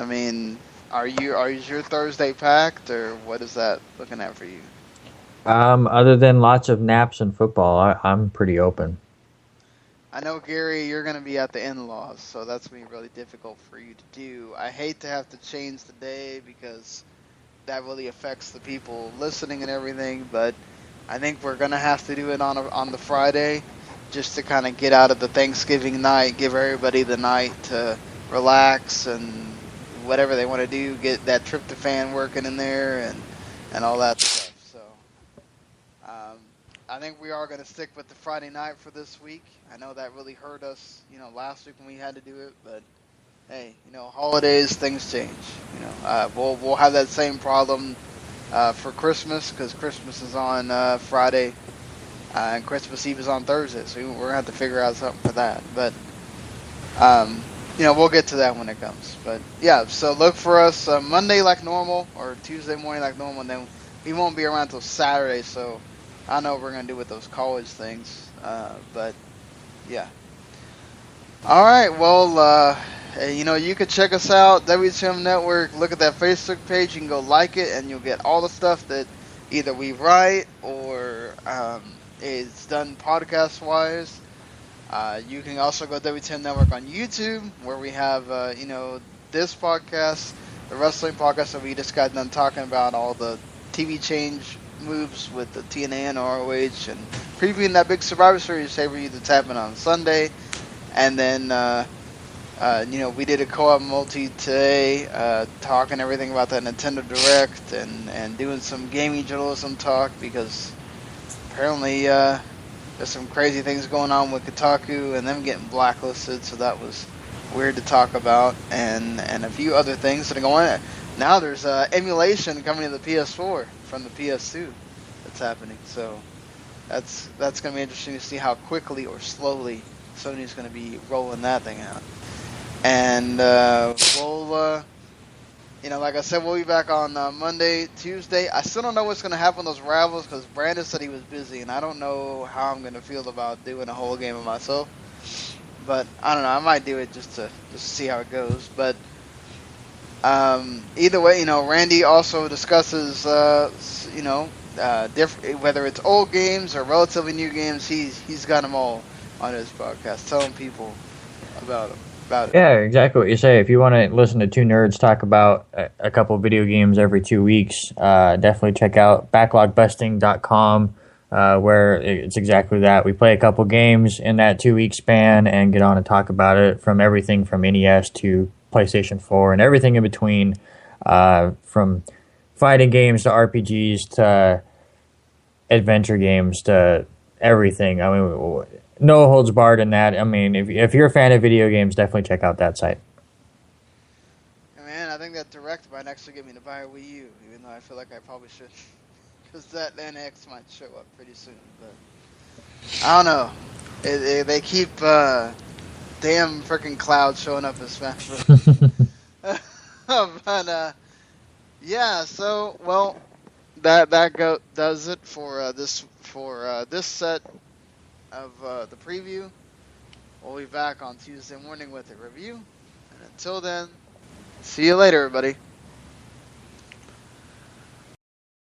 Speaker 5: Are your Thursday packed, or what is that looking at for you?
Speaker 7: Other than lots of naps and football, I'm pretty open.
Speaker 5: I know, Gary, you're going to be at the in-laws, so that's going to be really difficult for you to do. I hate to have to change the day because that really affects the people listening and everything, but I think we're going to have to do it on the Friday just to kind of get out of the Thanksgiving night, give everybody the night to relax and whatever they want to do, get that tryptophan working in there and all that stuff. I think we are going to stick with the Friday night for this week. I know that really hurt us, last week when we had to do it, but hey, holidays, things change. We'll have that same problem for Christmas because Christmas is on Friday and Christmas Eve is on Thursday, so we're going to have to figure out something for that. But we'll get to that when it comes. But yeah, so look for us Monday like normal or Tuesday morning like normal, and then we won't be around until Saturday, so I know what we're going to do with those college things, but yeah. All right, well, you can check us out, WTM Network. Look at that Facebook page. You can go like it, and you'll get all the stuff that either we write or is done podcast-wise. You can also go to WTM Network on YouTube, where we have, this podcast, the wrestling podcast that we just got done talking about all the TV change moves with the TNA and ROH and previewing that big Survivor Series pay-per-view that's happening on Sunday. And then, we did a co-op multi today, talking everything about that Nintendo Direct and doing some gaming journalism talk because apparently there's some crazy things going on with Kotaku and them getting blacklisted, so that was weird to talk about, and a few other things that are going on. Now there's emulation coming to the PS4 from the PS2 that's happening, so that's going to be interesting to see how quickly or slowly Sony's going to be rolling that thing out. And we'll, like I said, we'll be back on Monday, Tuesday. I still don't know what's going to happen with those rivals because Brandon said he was busy, and I don't know how I'm going to feel about doing a whole game of myself. But I don't know. I might do it just to see how it goes. But either way, Randy also discusses, different, whether it's old games or relatively new games. He's got them all on his podcast, telling people about them.
Speaker 7: Yeah, exactly what you say. If you want to listen to two nerds talk about a couple of video games every 2 weeks, definitely check out backlogbusting.com, where it's exactly that. We play a couple games in that 2 week span and get on and talk about it, from everything from NES to PlayStation 4 and everything in between, from fighting games to RPGs to adventure games to everything. I mean, no holds barred in that. I mean, if you're a fan of video games, definitely check out that site.
Speaker 5: Man, I think that Direct might actually get me to buy a Wii U, even though I feel like I probably should. Because that NX might show up pretty soon. But I don't know. They keep damn freaking Cloud showing up in Smash Bros. But yeah. So that does it for this set of the preview. We'll be back on Tuesday morning with a review. And until then, see you later, everybody.